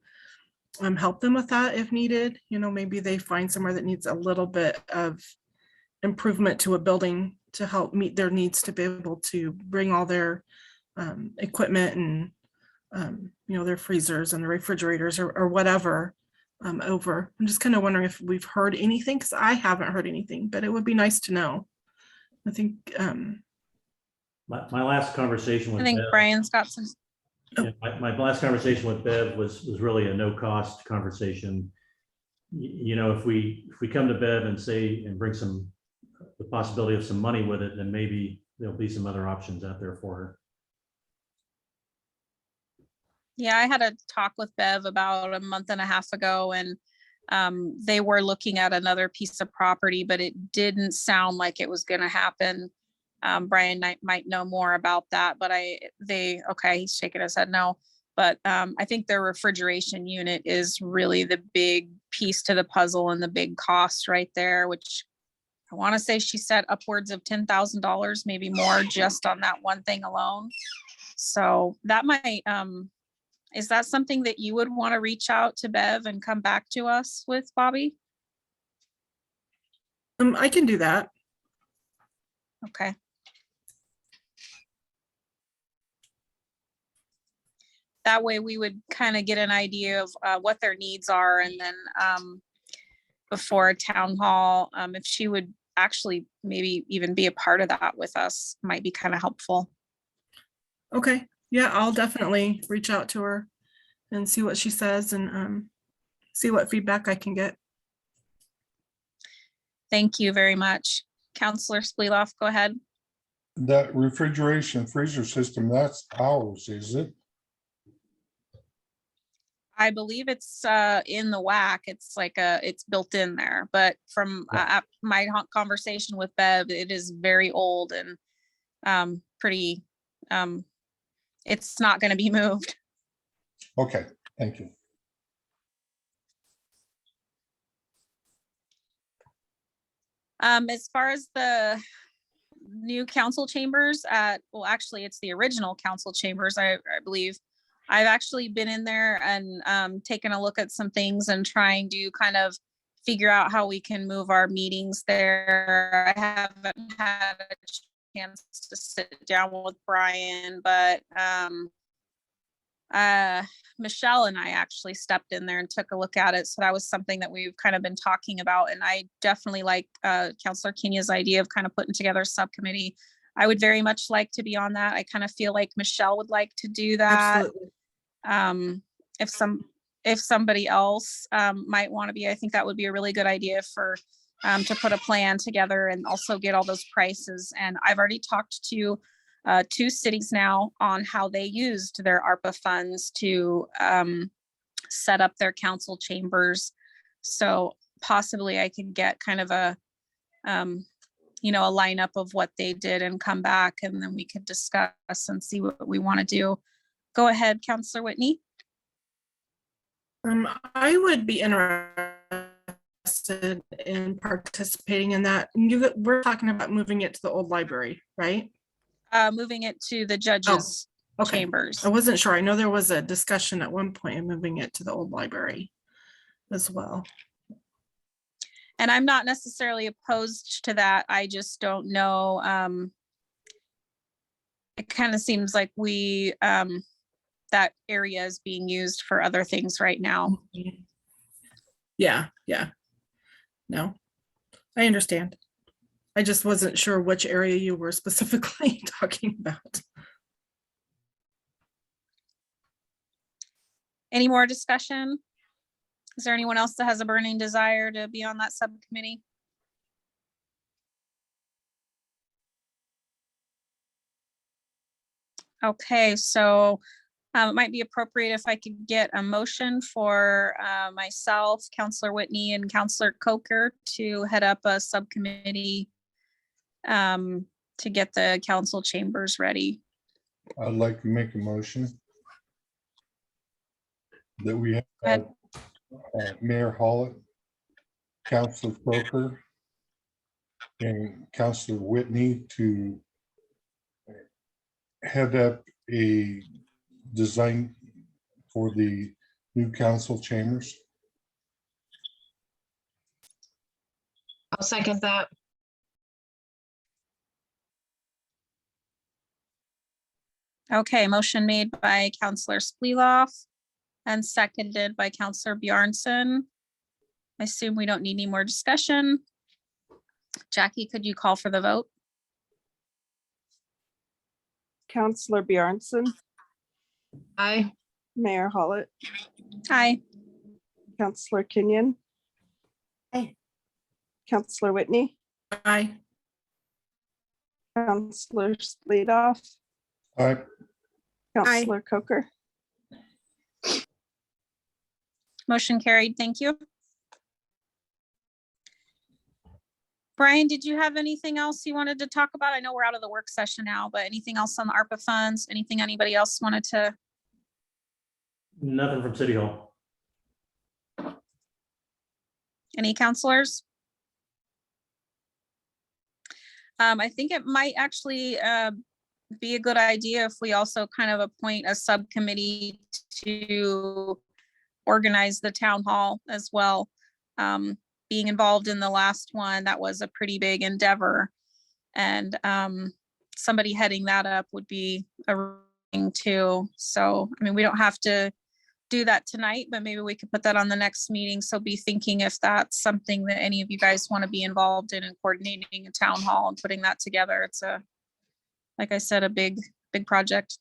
help them with that if needed. You know, maybe they find somewhere that needs a little bit of improvement to a building to help meet their needs to be able to bring all their equipment and you know, their freezers and the refrigerators or whatever over. I'm just kind of wondering if we've heard anything, because I haven't heard anything, but it would be nice to know. I think My last conversation with I think Bev, Brian's got some. yeah, my last conversation with Bev was really a no cost conversation. You know, if we come to Bev and say and bring the possibility of some money with it, then maybe there'll be some other options out there for her. Yeah, I had a talk with Bev about a month and a half ago, and they were looking at another piece of property, but it didn't sound like it was going to happen. Brian might know more about that, but okay, he's shaking his head no. But I think their refrigeration unit is really the big piece to the puzzle and the big cost right there, which I want to say she said upwards of $10,000, maybe more, just on that one thing alone. So that might, is that something that you would want to reach out to Bev and come back to us with, Bobby? I can do that. Okay. That way we would kind of get an idea of what their needs are, and then before a town hall, if she would actually maybe even be a part of that with us, might be kind of helpful. Okay, yeah, I'll definitely reach out to her and see what she says and see what feedback I can get. Thank you very much. Counselor Spleeloff, go ahead. That refrigeration freezer system, that's ours, is it? I believe it's in the WAC. It's like it's built in there, but from my conversation with Bev, it is very old and pretty, it's not going to be moved. Okay, thank you. As far as the new council chambers well, actually it's the original council chambers, I believe. I've actually been in there and taken a look at some things and trying to kind of figure out how we can move our meetings there. I haven't had a chance to sit down with Brian, but Michelle and I actually stepped in there and took a look at it. So that was something that we've kind of been talking about. And I definitely like Counselor Kenya's idea of kind of putting together a subcommittee. I would very much like to be on that. I kind of feel like Michelle would like to do that. Absolutely. If somebody else might want to be, I think that would be a really good idea for to put a plan together and also get all those prices. And I've already talked to 2 cities now on how they used their ARPA funds to set up their council chambers. So possibly I could get kind of a a lineup of what they did and come back, and then we could discuss and see what we want to do. Go ahead, Counselor Whitney. I would be interested in participating in that. We're talking about moving it to the old library, right? Moving it to the judges' Okay. chambers. I wasn't sure. I know there was a discussion at one point of moving it to the old library as well. And I'm not necessarily opposed to that. I just don't know. It kind of seems like that area is being used for other things right now. Yeah. No, I understand. I just wasn't sure which area you were specifically talking about. Any more discussion? Is there anyone else that has a burning desire to be on that subcommittee? Okay, so it might be appropriate if I could get a motion for myself, Counselor Whitney, and Counselor Coker to head up a subcommittee to get the council chambers ready. I'd like to make a motion that we ahead. have Mayor Hollett, Counselor Croker, and Counselor Whitney to head up a design for the new council chambers. I'll second that. Okay, motion made by Counselor Spleeloff and seconded by Counselor Bjarnson. I assume we don't need any more discussion. Jackie, could you call for the vote? Counselor Bjarnson, Aye. Mayor Hollett, Aye. Counselor Kenyon. Aye. Counselor Whitney, Aye. Counselor Spleedoff, Aye. Counselor Coker. Motion carried. Thank you. Brian, did you have anything else you wanted to talk about? I know we're out of the work session now, but anything else on the ARPA funds? Anything anybody else wanted to? Nothing from City Hall. Any counselors? I think it might actually be a good idea if we also kind of appoint a subcommittee to organize the town hall as well. Being involved in the last one, that was a pretty big endeavor. And somebody heading that up would be a thing too. So, I mean, we don't have to do that tonight, but maybe we could put that on the next meeting. So be thinking if that's something that any of you guys want to be involved in and coordinating a town hall and putting that together. It's like I said, a big project.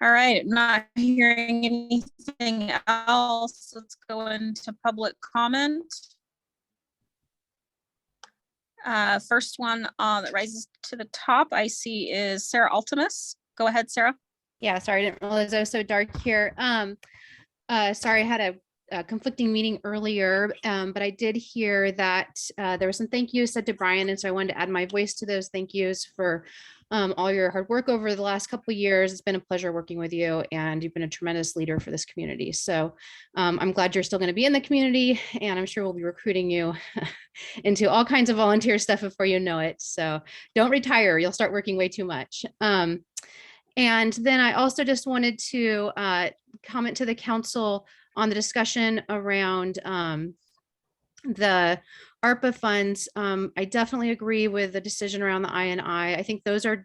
All right, not hearing anything else. Let's go into public comment. First one that rises to the top I see is Sarah Altimus. Go ahead, Sarah. Yeah, sorry, I didn't realize it was so dark here. Sorry, I had a conflicting meeting earlier, but I did hear that there were some thank yous said to Brian, and so I wanted to add my voice to those thank yous for all your hard work over the last couple of years. It's been a pleasure working with you, and you've been a tremendous leader for this community. So I'm glad you're still going to be in the community, and I'm sure we'll be recruiting you into all kinds of volunteer stuff before you know it. So don't retire, you'll start working way too much. And then I also just wanted to comment to the council on the discussion around the ARPA funds. I definitely agree with the decision around the I&I. I think those are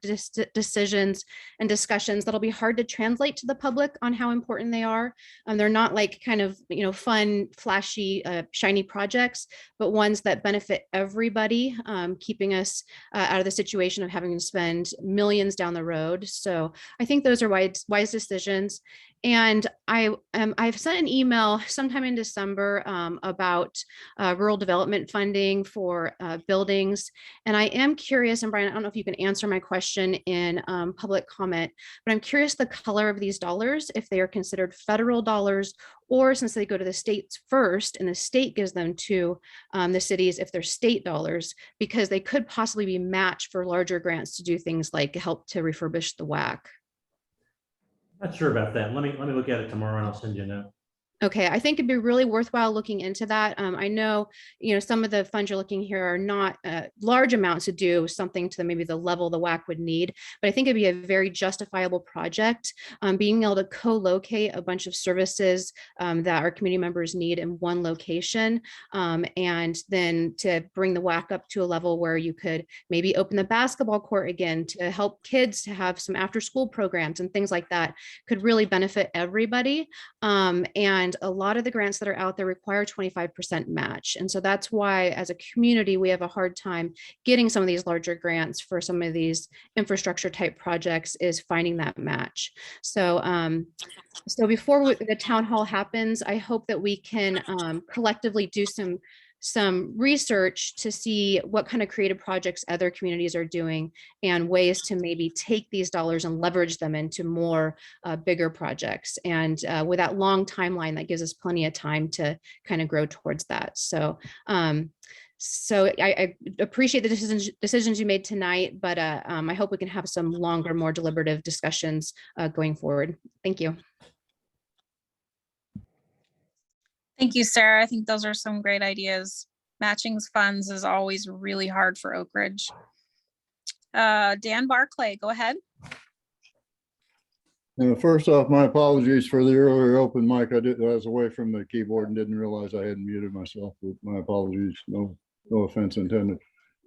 decisions and discussions that'll be hard to translate to the public on how important they are. They're not like kind of, fun, flashy, shiny projects, but ones that benefit everybody, keeping us out of the situation of having to spend millions down the road. So I think those are wise decisions. And I've sent an email sometime in December about rural development funding for buildings. And I am curious, and Brian, I don't know if you can answer my question in public comment, but I'm curious the color of these dollars, if they are considered federal dollars, or since they go to the states first and the state gives them to the cities, if they're state dollars, because they could possibly be matched for larger grants to do things like help to refurbish the WAC. Not sure about that. Let me look at it tomorrow and I'll send you a note. Okay, I think it'd be really worthwhile looking into that. I know, some of the funds you're looking here are not large amounts to do something to maybe the level the WAC would need, but I think it'd be a very justifiable project. Being able to co-locate a bunch of services that our community members need in one location, and then to bring the WAC up to a level where you could maybe open the basketball court again to help kids to have some after-school programs and things like that could really benefit everybody. And a lot of the grants that are out there require 25% match. And so that's why as a community, we have a hard time getting some of these larger grants for some of these infrastructure type projects, is finding that match. So, so before the town hall happens, I hope that we can collectively do some research to see what kind of creative projects other communities are doing and ways to maybe take these dollars and leverage them into more bigger projects. And with that long timeline, that gives us plenty of time to kind of grow towards that. So so I appreciate the decisions you made tonight, but I hope we can have some longer, more deliberative discussions going forward. Thank you. Thank you, Sarah. I think those are some great ideas. Matching funds is always really hard for Oakridge. Dan Barclay, go ahead. First off, my apologies for the earlier open mic. I was away from the keyboard and didn't realize I hadn't muted myself. My apologies. No offense intended.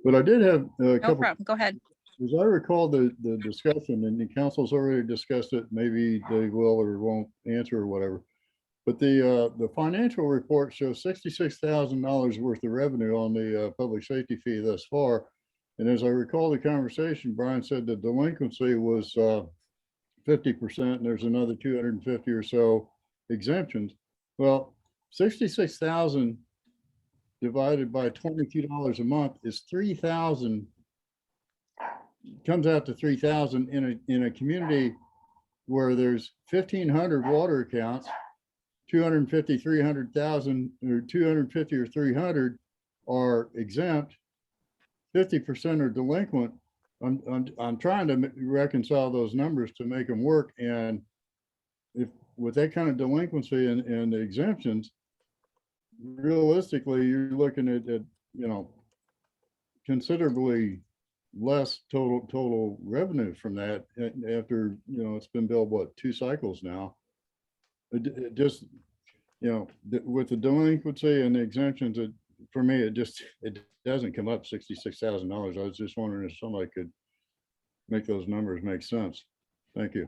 But I did have a couple. No problem. Go ahead. As I recall the discussion, and the council's already discussed it, maybe they will or won't answer or whatever. But the financial report shows $66,000 worth of revenue on the public safety fee thus far. And as I recall the conversation, Brian said the delinquency was 50%, and there's another 250 or so exemptions. Well, 66,000 divided by $22 a month is 3,000. Comes out to 3,000 in a community where there's 1,500 water accounts. 250, 300,000 or 250 or 300 are exempt, 50% are delinquent. I'm trying to reconcile those numbers to make them work. And if with that kind of delinquency and the exemptions, realistically, you're looking at considerably less total revenue from that after, it's been billed, what, 2 cycles now. It just, with the delinquency and the exemptions, for me, it doesn't come up $66,000. I was just wondering if somebody could make those numbers make sense. Thank you.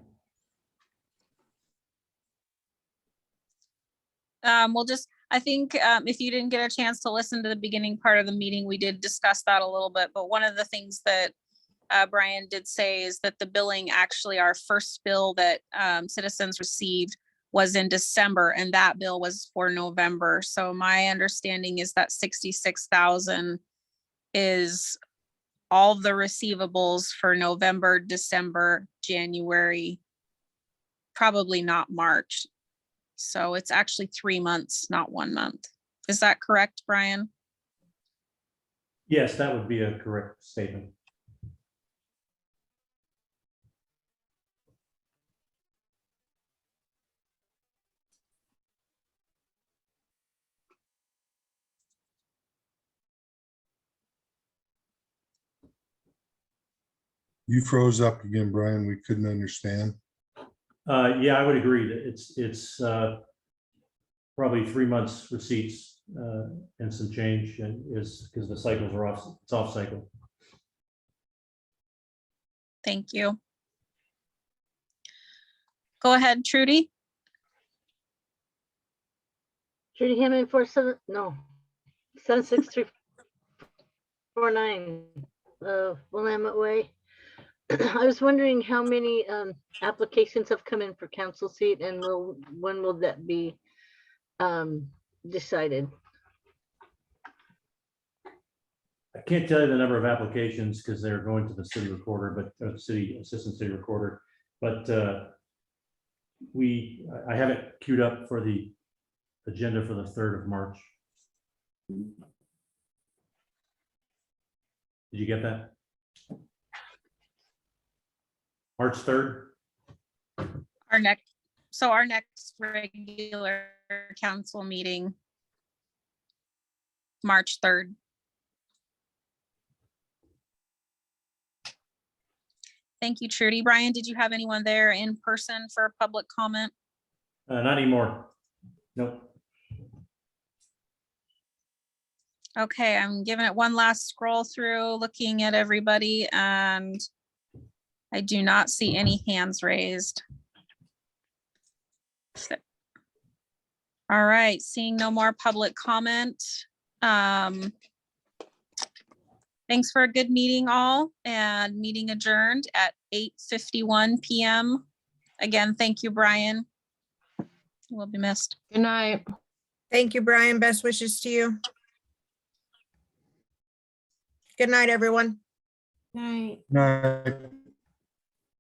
I think if you didn't get a chance to listen to the beginning part of the meeting, we did discuss that a little bit. But one of the things that Brian did say is that the billing, actually our first bill that citizens received was in December, and that bill was for November. So my understanding is that 66,000 is all the receivables for November, December, January, probably not March. So it's actually 3 months, not 1 month. Is that correct, Brian? Yes, that would be a correct statement. You froze up again, Brian. We couldn't understand. Yeah, I would agree that it's probably 3 months receipts and some change, and is because the cycles are off, it's off cycle. Thank you. Go ahead, Trudy. Judy Hammond 76349 Willamette Way. I was wondering how many applications have come in for council seat, and when will that be decided? I can't tell you the number of applications because they're going to the city recorder, but city assistant city recorder. But I have it queued up for the agenda for the 3rd of March. Did you get that? March 3rd? Our next regular council meeting, March 3rd. Thank you, Trudy. Brian, did you have anyone there in person for public comment? Not anymore. Nope. Okay, I'm giving it one last scroll through, looking at everybody, and I do not see any hands raised. All right, seeing no more public comment. Thanks for a good meeting all, and meeting adjourned at 8:51 p.m. Again, thank you, Brian. You will be missed. Good night. Thank you, Brian. Best wishes to you. Good night, everyone. Night. Night.